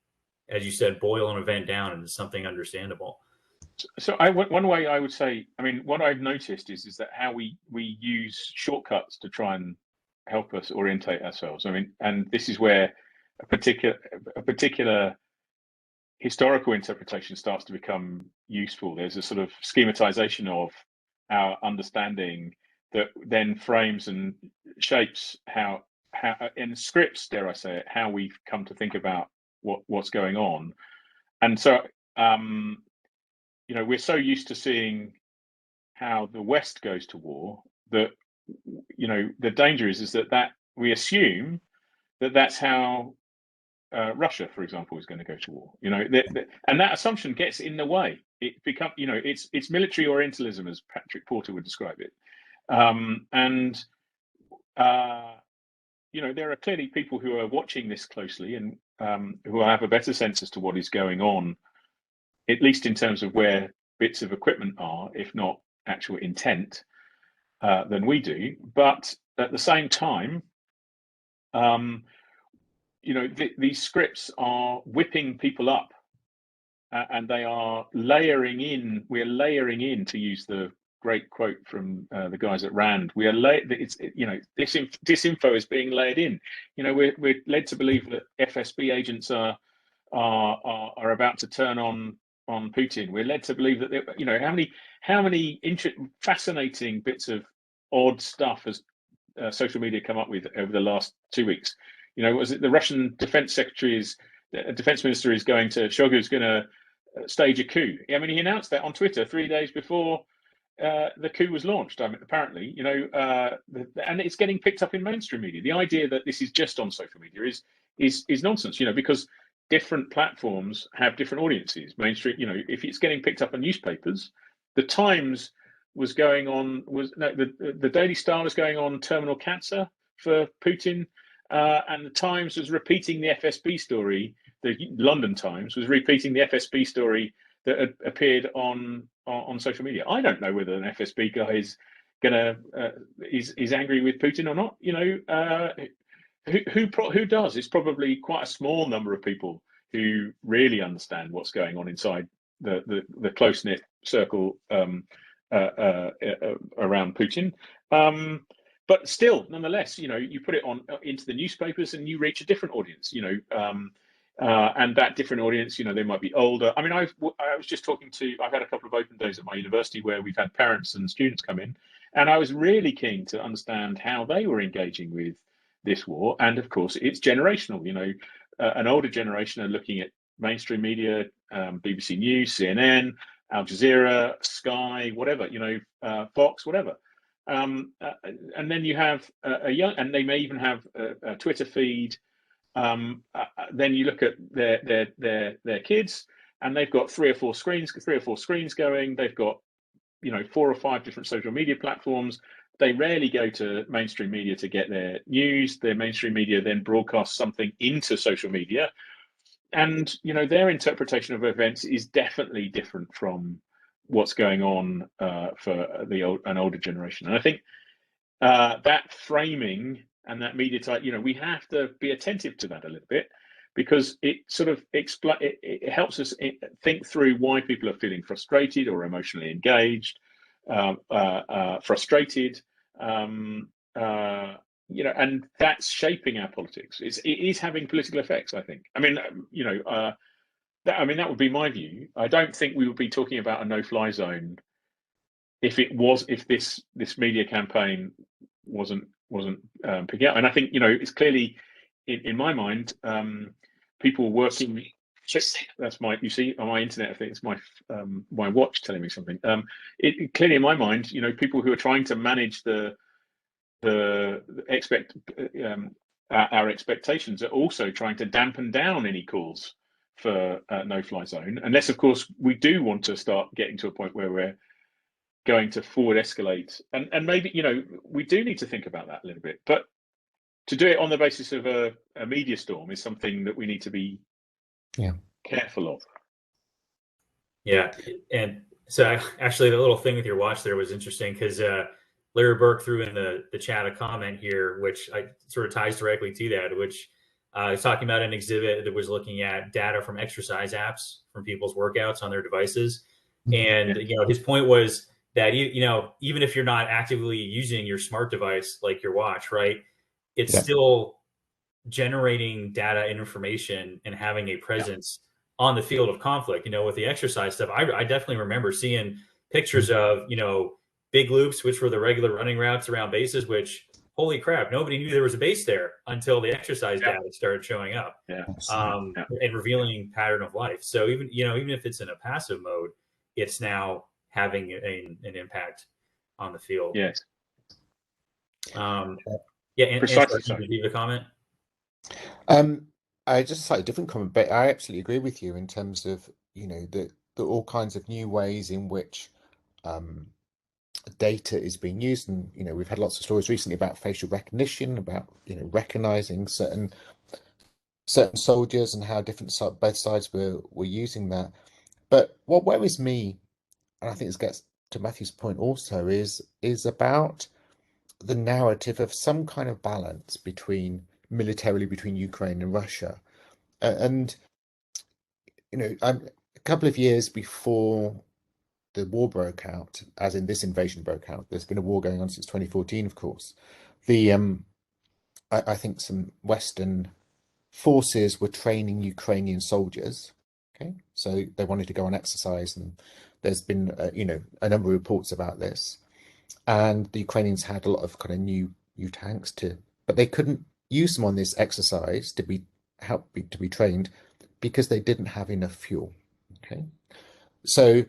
as you said, boil an event down into something understandable. So one way I would say, I mean, what I've noticed is that how we use shortcuts to try and help us orientate ourselves. I mean, and this is where a particular historical interpretation starts to become useful. There's a sort of schematization of our understanding that then frames and shapes how in scripts, dare I say it, how we've come to think about what's going on. And so we're so used to seeing how the West goes to war that the danger is that we assume that that's how Russia, for example, is going to go to war. And that assumption gets in the way. It becomes, it's military Orientalism, as Patrick Porter would describe it. There are clearly people who are watching this closely and who have a better sense as to what is going on, at least in terms of where bits of equipment are, if not actual intent, than we do. But at the same time, these scripts are whipping people up, and they are layering in. We're layering in, to use the great quote from the guys at Rand. We are this info is being layered in. We're led to believe that FSB agents are about to turn on Putin. We're led to believe that how many fascinating bits of odd stuff has social media come up with over the last 2 weeks. Was it the Russian defense minister is going to Shoigu's going to stage a coup? I mean, he announced that on Twitter 3 days before the coup was launched. Apparently, and it's getting picked up in mainstream media. The idea that this is just on social media is nonsense. Because different platforms have different audiences. Mainstream, if it's getting picked up in newspapers, the Times was going on the Daily Star was going on terminal cancer for Putin, and the Times was repeating the FSB story. The London Times was repeating the FSB story that had appeared on social media. I don't know whether an FSB guy is angry with Putin or not. Who does? It's probably quite a small number of people who really understand what's going on inside the close knit circle around Putin. But still, nonetheless, you put it into the newspapers and you reach a different audience. And that different audience, they might be older. I mean, I was just I've had a couple of open days at my university where we've had parents and students come in, and I was really keen to understand how they were engaging with this war. And of course, it's generational. An older generation are looking at mainstream media, BBC News, CNN, Al Jazeera, Sky, whatever, Fox, whatever. And then you have a young, and they may even have a Twitter feed. Then you look at their kids, and they've got three or four screens going. They've got 4 or 5 different social media platforms. They rarely go to mainstream media to get their news. Their mainstream media then broadcasts something into social media, and their interpretation of events is definitely different from what's going on for an older generation. And I think that framing and that media type, we have to be attentive to that a little bit, because it sort of it helps us think through why people are feeling frustrated or emotionally engaged, frustrated, and that's shaping our politics. It is having political effects, I think. I mean, that would be my view. I don't think we would be talking about a no-fly zone if this media campaign wasn't picking up. And I think it's clearly in my mind, people working. That's my, you see on my internet, I think it's my my watch telling me something. Clearly in my mind, you know, people who are trying to manage our expectations are also trying to dampen down any calls for no-fly zone, unless of course we do want to start getting to a point where we're going to forward escalate, and maybe, you know, we do need to think about that a little bit. But to do it on the basis of a media storm is something that we need to be careful of. Yeah, and so actually the little thing with your watch there was interesting, because Larry Burke threw in the chat a comment here, which sort of ties directly to that, which is talking about an exhibit that was looking at data from exercise apps from people's workouts on their devices. And, you know, his point was that, you know, even if you're not actively using your smart device, like your watch, right, it's still generating data and information and having a presence on the field of conflict. You know, with the exercise stuff, I definitely remember seeing pictures of, you know, big loops, which were the regular running routes around bases, which, holy crap, nobody knew there was a base there until the exercise data started showing up and revealing pattern of life. So even, you know, even if it's in a passive mode, it's now having an impact on the field. Yes. Yeah, and precisely. Did you leave a comment? I just a slightly different comment, but I absolutely agree with you in terms of, you know, the all kinds of new ways in which data is being used. And, you know, we've had lots of stories recently about facial recognition, about, you know, recognizing certain soldiers and how different both sides were using that. But what worries me, and I think this gets to Matthew's point also, is about the narrative of some kind of balance militarily between Ukraine and Russia. And, you know, a couple of years before the war broke out, as in this invasion broke out, there's been a war going on since 2014, of course. I think some Western forces were training Ukrainian soldiers. Okay, so they wanted to go on exercise, and there's been you know, a number of reports about this. And the Ukrainians had a lot of kind of new tanks but they couldn't use them on this exercise to be trained because they didn't have enough fuel. Okay, so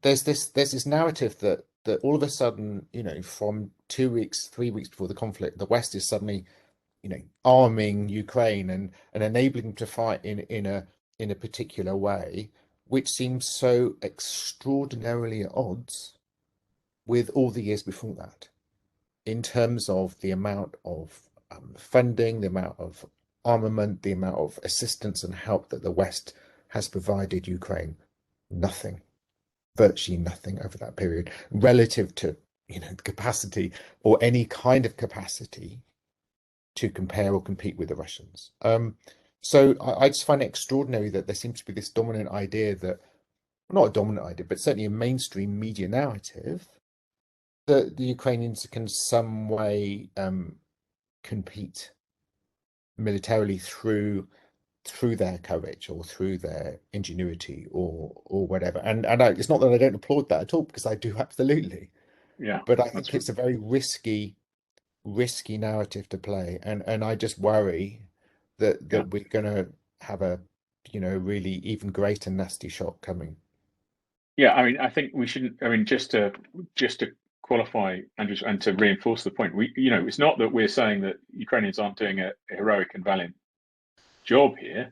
there's this narrative that all of a sudden, you know, from 2 weeks, 3 weeks before the conflict, the West is suddenly, you know, arming Ukraine and enabling them to fight in a particular way, which seems so extraordinarily at odds with all the years before that, in terms of the amount of funding, the amount of armament, the amount of assistance and help that the West has provided Ukraine. Nothing, virtually nothing over that period relative to, you know, the capacity or any kind of capacity to compare or compete with the Russians. So I just find it extraordinary that there seems to be this dominant idea that, not a dominant idea, but certainly a mainstream media narrative that the Ukrainians can some way compete militarily through their courage or through their ingenuity or whatever. And it's not that I don't applaud that at all, because I do absolutely. Yeah. But I think it's a very risky narrative to play, and I just worry that we're going to have a, you know, really even greater nasty shock coming. Yeah, I mean, I think we shouldn't. I mean, just to qualify and to reinforce the point, you know, it's not that we're saying that Ukrainians aren't doing a heroic and valiant job here.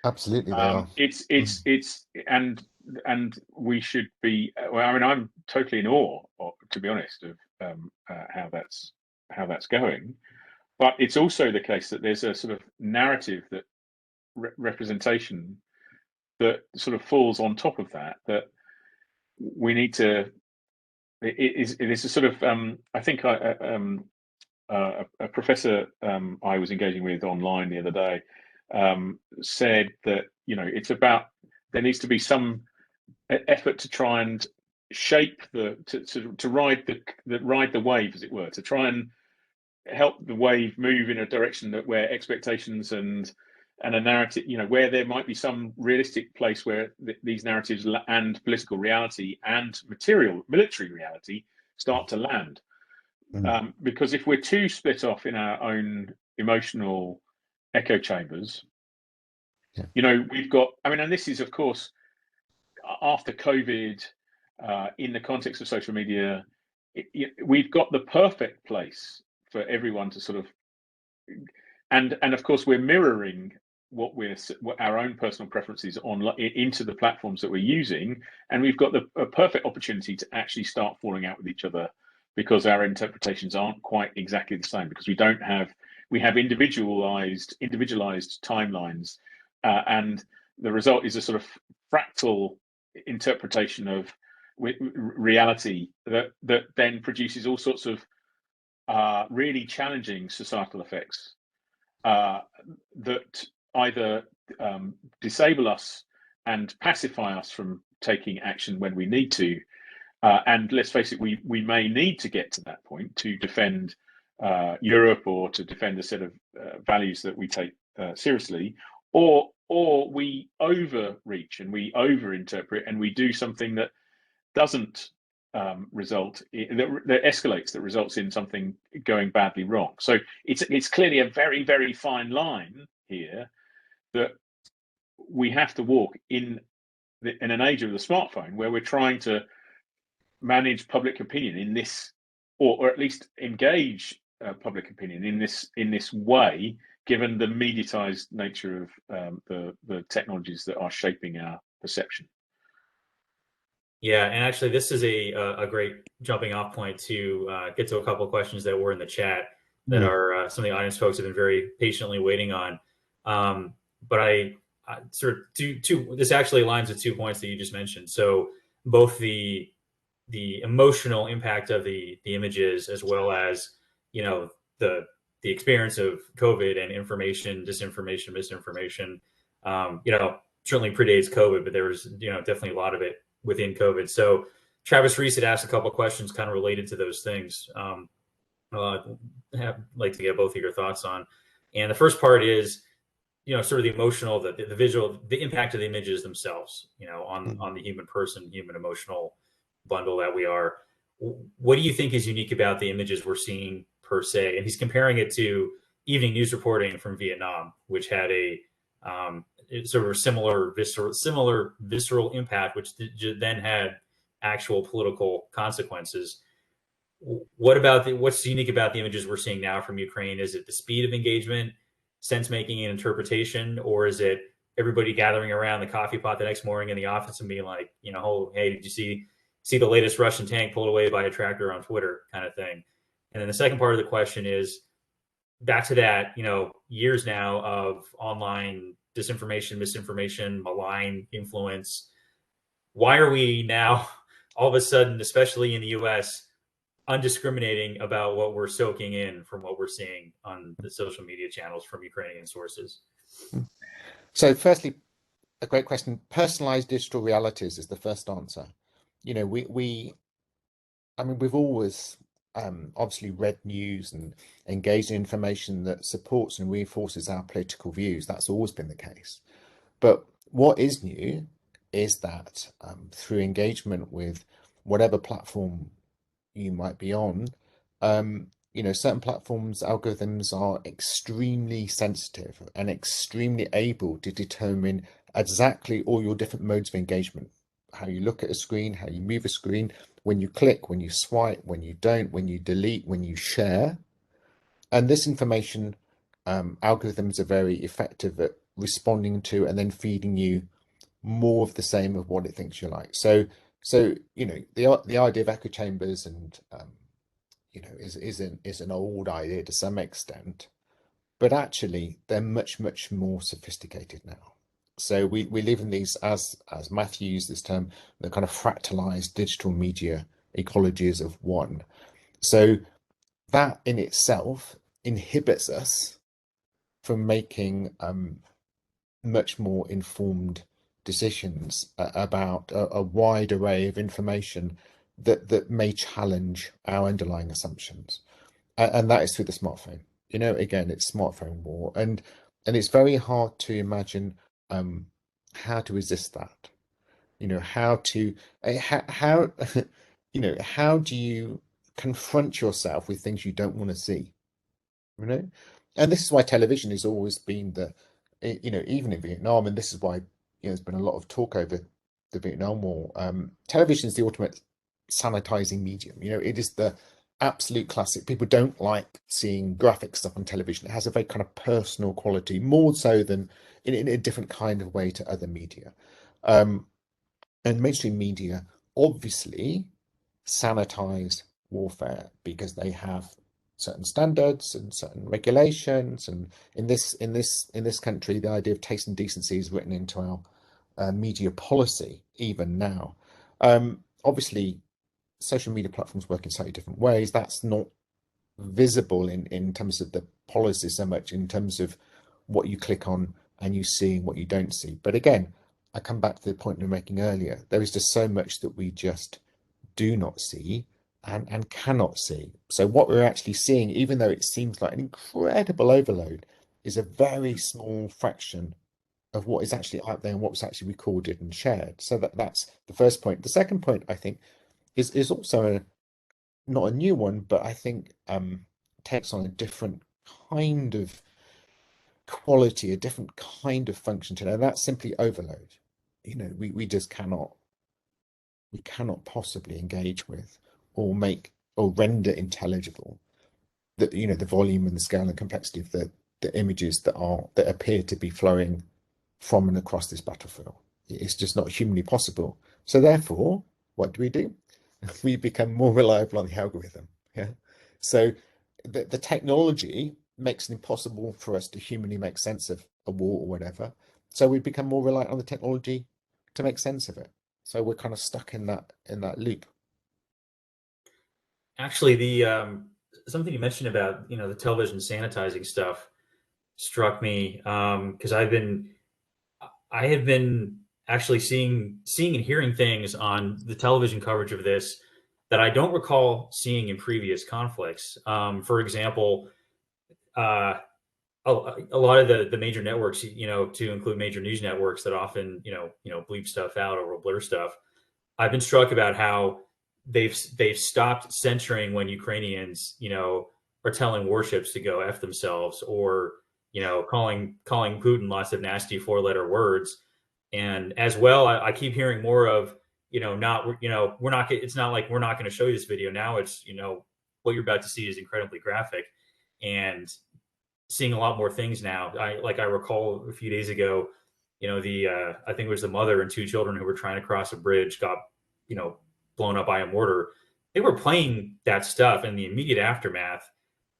Absolutely, they are. It's and we should be. Well, I mean, I'm totally in awe, to be honest, of how that's going. But it's also the case that there's a sort of narrative that representation that sort of falls on top of that we need to. It is a sort of. I think a professor I was engaging with online the other day said that, you know, it's about, there needs to be some effort to try and shape to ride the wave, as it were, to try and help the wave move in a direction where expectations and a narrative, you know, where there might be some realistic place where these narratives and political reality and military reality start to land. Because if we're too split off in our own emotional echo chambers, You know, we've got, I mean, and this is, of course, after COVID, in the context of social media, we've got the perfect place for everyone to sort of, and of course, we're mirroring what our own personal preferences into the platforms that we're using, and we've got a perfect opportunity to actually start falling out with each other because our interpretations aren't quite exactly the same, because we have individualized timelines, and the result is a sort of fractal interpretation of reality that then produces all sorts of really challenging societal effects that either disable us and pacify us from taking action when we need to. And let's face it, we may need to get to that point to defend Europe, or to defend a set of values that we take seriously, or we overreach and we overinterpret and we do something that doesn't result that escalates, that results in something going badly wrong. So it's clearly a very, very fine line here that we have to walk in an age of the smartphone, where we're trying to manage public opinion in this, or at least engage public opinion in this way, given the mediatized nature of the technologies that are shaping our perception. Yeah, and actually, this is a great jumping off point to get to a couple of questions that were in the chat that are some of the audience folks have been very patiently waiting on. But I sort of this actually aligns with 2 points that you just mentioned. So both the emotional impact of the images, as well as, you know, the experience of COVID and information, disinformation, misinformation, you know, certainly predates COVID, but there was, you know, definitely a lot of it within COVID. So Travis Reese had asked a couple of questions kind of related to those things. I'd like to get both of your thoughts on. And the first part is, you know, sort of the emotional, the visual, the impact of the images themselves, you know, on the human person, human emotional bundle that we are. What do you think is unique about the images we're seeing per se? And he's comparing it to evening news reporting from Vietnam, which had a sort of similar visceral impact, which then had actual political consequences. What's unique about the images we're seeing now from Ukraine? Is it the speed of engagement, sense making, and interpretation, or is it everybody gathering around the coffee pot the next morning in the office and being like, you know, oh, hey, did you see the latest Russian tank pulled away by a tractor on Twitter, kind of thing? And then the second part of the question is back to that, you know, years now of online disinformation, misinformation, malign influence. Why are we now all of a sudden, especially in the US, undiscriminating about what we're soaking in from what we're seeing on the social media channels from Ukrainian sources? So firstly, a great question. Personalized digital realities is the first answer. You know, I mean, we've always obviously read news and engaged in information that supports and reinforces our political views. That's always been the case. But what is new is that through engagement with whatever platform you might be on, you know, certain platforms' algorithms are extremely sensitive and extremely able to determine exactly all your different modes of engagement, how you look at a screen, how you move a screen, when you click, when you swipe, when you don't, when you delete, when you share. And this information, algorithms are very effective at responding to and then feeding you more of the same of what it thinks you like. So you know, the idea of echo chambers and you know, is an old idea to some extent, but actually they're much more sophisticated now. So we live in these, as Matthew used this term, the kind of fractalized digital media ecologies of one. So that in itself inhibits us from making much more informed decisions about a wide array of information that may challenge our underlying assumptions, and that is through the smartphone. You know, again, it's smartphone war, and it's very hard to imagine how to resist that. You know, how you know, how do you confront yourself with things you don't want to see? You know, and this is why television has always been even in Vietnam, and this is why there's been a lot of talk over the Vietnam War. Television is the ultimate sanitizing medium. It is the absolute classic. People don't like seeing graphic stuff on television. It has a very kind of personal quality, more so than in a different kind of way to other media. And mainstream media obviously sanitize warfare because they have certain standards and certain regulations. And in this country, the idea of taste and decency is written into our media policy even now. Obviously, social media platforms work in slightly different ways. That's not visible in terms of the policy so much in terms of what you click on and you see and what you don't see. But again, I come back to the point we were making earlier. There is just so much that we just do not see and cannot see. So what we're actually seeing, even though it seems like an incredible overload, is a very small fraction of what is actually out there and what was actually recorded and shared. So that's the first point. The second point, I think, is also not a new one, but I think takes on a different kind of quality, a different kind of function today. And that's simply overload. We just cannot possibly engage with or make or render intelligible the volume and the scale and complexity of the images that appear to be flowing from and across this battlefield. It's just not humanly possible. So therefore, what do? We become more reliable on the algorithm. Yeah. So the technology makes it impossible for us to humanly make sense of a war or whatever. So we become more reliant on the technology to make sense of it. So we're kind of stuck in that loop. Actually, the something you mentioned about the television sanitizing stuff struck me because I have been actually seeing and hearing things on the television coverage of this that I don't recall seeing in previous conflicts. For example, a lot of the major networks, to include major news networks that often bleep stuff out or will blur stuff. I've been struck about how they've stopped censoring when Ukrainians are telling warships to go F themselves, or calling Putin lots of nasty 4-letter words. And as well, I keep hearing more of we're not, it's not like we're not going to show you this video. Now it's what you're about to see is incredibly graphic, and seeing a lot more things now. I recall a few days ago, I think it was the mother and 2 children who were trying to cross a bridge got blown up by a mortar. They were playing that stuff in the immediate aftermath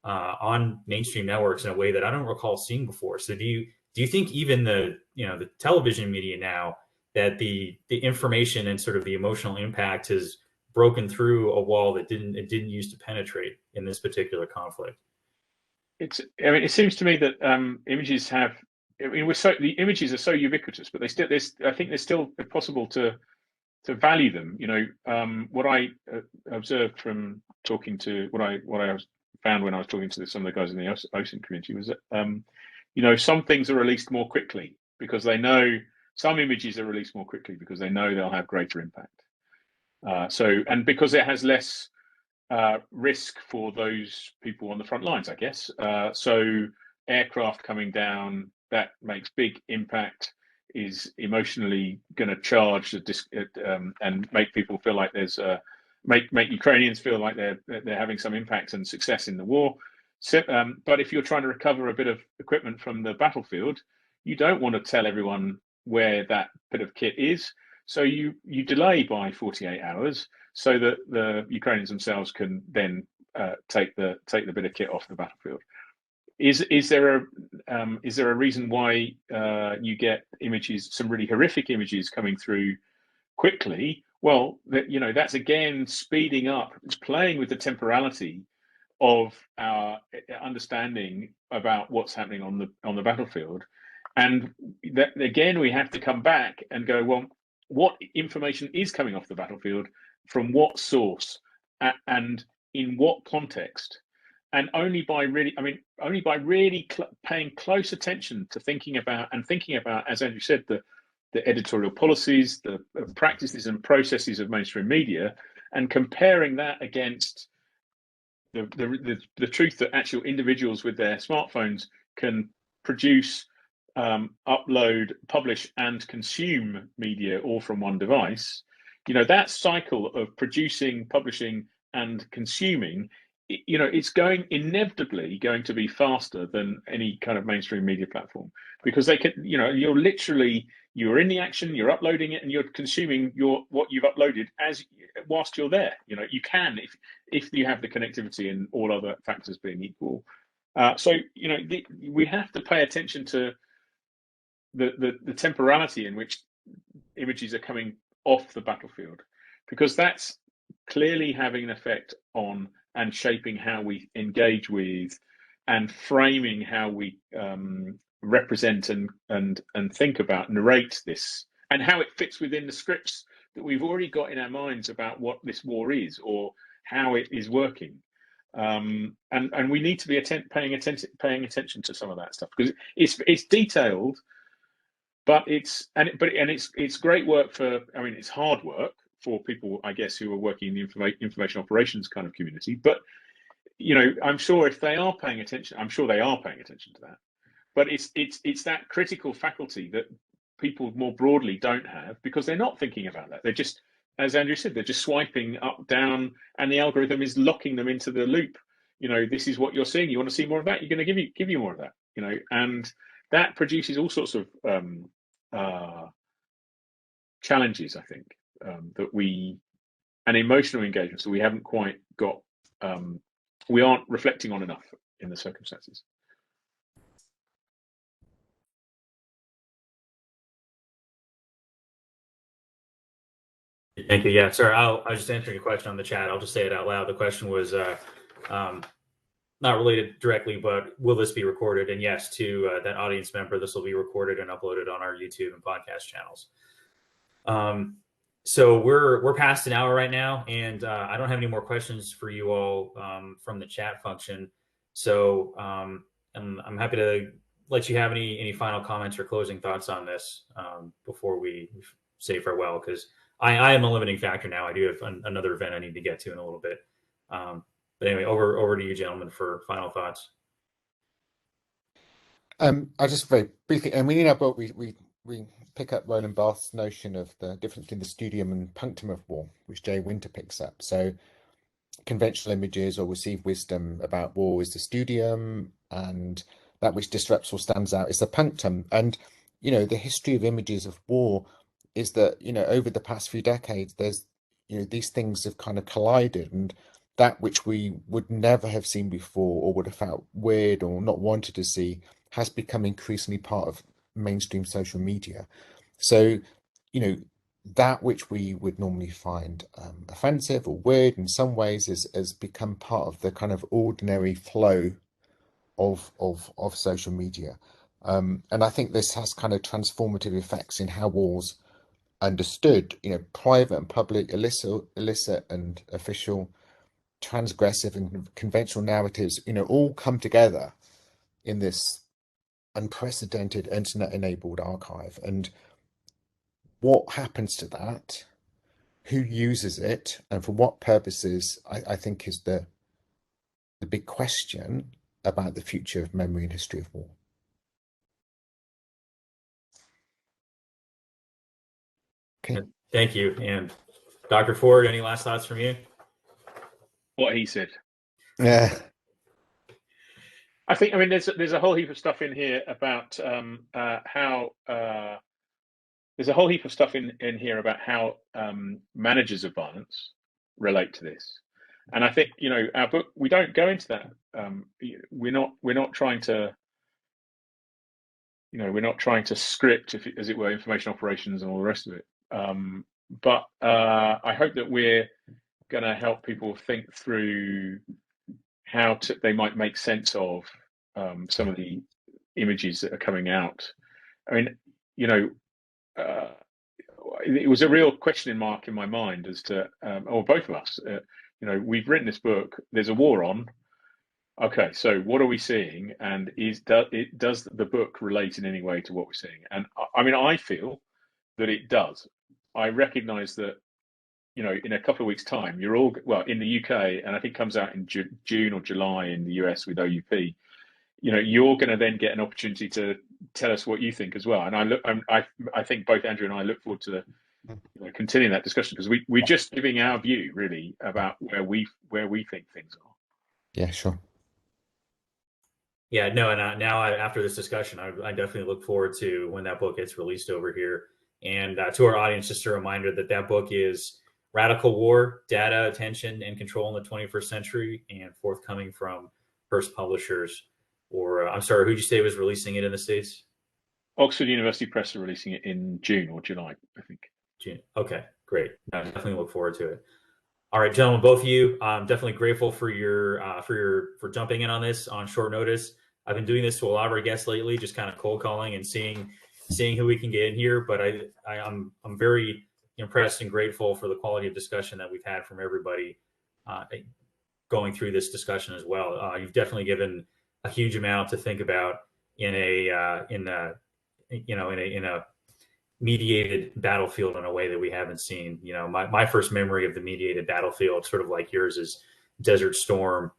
on mainstream networks in a way that I don't recall seeing before. So do you think even the television media now, that the information and sort of the emotional impact has broken through a wall that it didn't used to penetrate in this particular conflict? It seems to me that images have. The images are so ubiquitous, but I think they're still possible to value them. What I observed from talking to what I found when I was talking to some of the guys in the OSINT community was that some things are released more quickly because they know some images are released more quickly because they know they'll have greater impact. And because it has less risk for those people on the front lines, I guess. So aircraft coming down, that makes big impact, is emotionally going to charge and make people feel like there's make Ukrainians feel like they're having some impact and success in the war. So, but if you're trying to recover a bit of equipment from the battlefield, you don't want to tell everyone where that bit of kit is. So you delay by 48 hours so that the Ukrainians themselves can then take the bit of kit off the battlefield. Is there a reason why you get images, some really horrific images coming through quickly? Well, that's again speeding up. It's playing with the temporality of our understanding about what's happening on the battlefield, and that again we have to come back and go, well, what information is coming off the battlefield, from what source, and in what context? And only by really paying close attention to thinking about, as Andrew said, the editorial policies, the practices and processes of mainstream media, and comparing that against the truth that actual individuals with their smartphones can produce upload, publish, and consume media all from one device, that cycle of producing, publishing, and consuming, it's inevitably going to be faster than any kind of mainstream media platform, because they can, you're in the action, you're uploading it, and you're consuming what you've uploaded whilst you're there. You can, if you have the connectivity and all other factors being equal. So we have to pay attention to the temporality in which images are coming off the battlefield, because that's clearly having an effect on and shaping how we engage with and framing how we represent and think about, narrate this, and how it fits within the scripts that we've already got in our minds about what this war is or how it is working. And we need to be paying attention to some of that stuff, because it's detailed, but it's great work for. I mean, it's hard work for people, I guess, who are working in the information operations kind of community. But I'm sure if they are paying attention, I'm sure they are paying attention to that. But it's that critical faculty that people more broadly don't have, because they're not thinking about that. They're just, as Andrew said, they're just swiping up, down, and the algorithm is locking them into the loop. This is what you're seeing. You want to see more of that? You're going to give you more of that. And that produces all sorts of challenges, I think, and emotional engagement. So we haven't quite got, we aren't reflecting on enough in the circumstances. Thank you. Yeah, sorry, I was just answering a question on the chat. I'll just say it out loud. The question was not related directly, but will this be recorded? And yes, to that audience member, this will be recorded and uploaded on our YouTube and podcast channels. So we're past an hour right now, and I don't have any more questions for you all from the chat function. So I'm happy to let you have any final comments or closing thoughts on this before we say farewell, because I am a limiting factor now. I do have another event I need to get to in a little bit. But anyway, over to you, gentlemen, for final thoughts. I just very briefly, and in our book, we pick up Roland Barthes's notion of the difference between the studium and punctum of war, which Jay Winter picks up. So conventional images or received wisdom about war is the studium, and that which disrupts or stands out is the punctum. And the history of images of war is that over the past few decades, there's these things have kind of collided, and that which we would never have seen before or would have felt weird or not wanted to see has become increasingly part of mainstream social media. So that which we would normally find offensive or weird in some ways has become part of the kind of ordinary flow of social media. And I think this has kind of transformative effects in how wars understood, private and public, illicit and official, transgressive and conventional narratives, all come together in this unprecedented internet-enabled archive. And what happens to that, who uses it, and for what purposes, I think is the big question about the future of memory and history of war. Okay. Thank you. And Dr. Ford, any last thoughts from you? What he said. Yeah. I think, there's a whole heap of stuff in here about how there's a whole heap of stuff in here about how managers of violence relate to this. And I think, our book, we don't go into that. We're not trying to, we're not trying to script, as it were, information operations and all the rest of it. But I hope that we're going to help people think through how they might make sense of some of the images that are coming out. It was a real question mark in my mind as to, or both of us, we've written this book, there's a war on. Okay, so what are we seeing? And does the book relate in any way to what we're seeing? And I feel that it does. I recognize that, in a couple of weeks' time, you're all, well, in the UK, and I think comes out in June or July in the US with OUP, you're going to then get an opportunity to tell us what you think as well. And I think both Andrew and I look forward to continuing that discussion, because we're just giving our view really about where we think things are. Yeah, sure. Yeah, no, and now after this discussion, I definitely look forward to when that book gets released over here. And to our audience, just a reminder that book is Radical War, Data, Attention, and Control in the 21st Century, and forthcoming from Hearst Publishers. Or I'm sorry, who'd you say was releasing it in the States? Oxford University Press are releasing it in June or July, I think. June. Okay, great. I definitely look forward to it. All right, gentlemen, both of you, I'm definitely grateful for for jumping in on this on short notice. I've been doing this to a lot of our guests lately, just kind of cold calling and seeing who we can get in here. But I'm very impressed and grateful for the quality of discussion that we've had from everybody going through this discussion as well. You've definitely given a huge amount to think about in a mediated battlefield in a way that we haven't seen. My first memory of the mediated battlefield, sort of like yours, is Desert Storm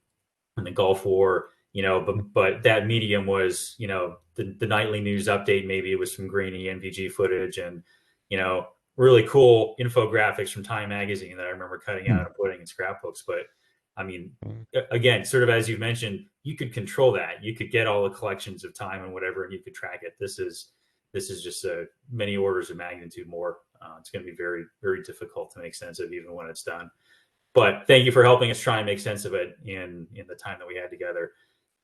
and the Gulf War. But that medium was, the nightly news update. Maybe it was some grainy NVG footage and, really cool infographics from Time Magazine that I remember cutting out and putting in scrapbooks. But I mean, again, sort of as you mentioned, you could control that. You could get all the collections of time and whatever, and you could track it. This is just many orders of magnitude more. It's going to be very, very difficult to make sense of even when it's done. But thank you for helping us try and make sense of it in the time that we had together.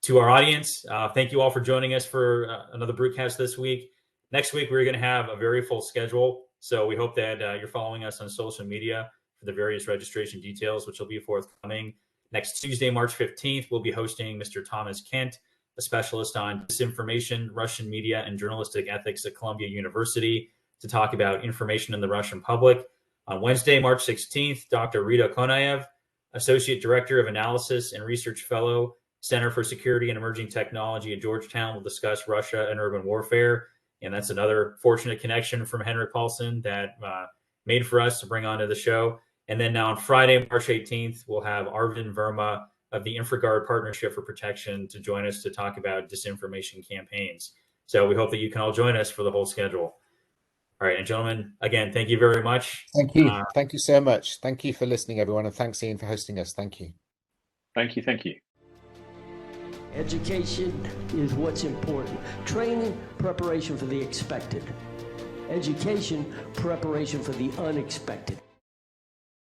To our audience, thank you all for joining us for another Brewcast this week. Next week, we're going to have a very full schedule. So we hope that you're following us on social media for the various registration details, which will be forthcoming. Next Tuesday, March 15th, we'll be hosting Mr. Thomas Kent, a specialist on disinformation, Russian media, and journalistic ethics at Columbia University, to talk about information in the Russian public. On Wednesday, March 16th, Dr. Rita Konaev, Associate Director of Analysis and Research Fellow, Center for Security and Emerging Technology at Georgetown, will discuss Russia and urban warfare. And that's another fortunate connection from Henrik Paulsson that made for us to bring onto the show. And then now on Friday, March 18th, we'll have Arvind Verma of the InfraGard Partnership for Protection to join us to talk about disinformation campaigns. So we hope that you can all join us for the whole schedule. All right, and gentlemen, again, thank you very much. Thank you. Thank you so much. Thank you for listening, everyone. And thanks, Ian, for hosting us. Thank you. Thank you. Thank you. Education is what's important. Training, preparation for the expected. Education, preparation for the unexpected.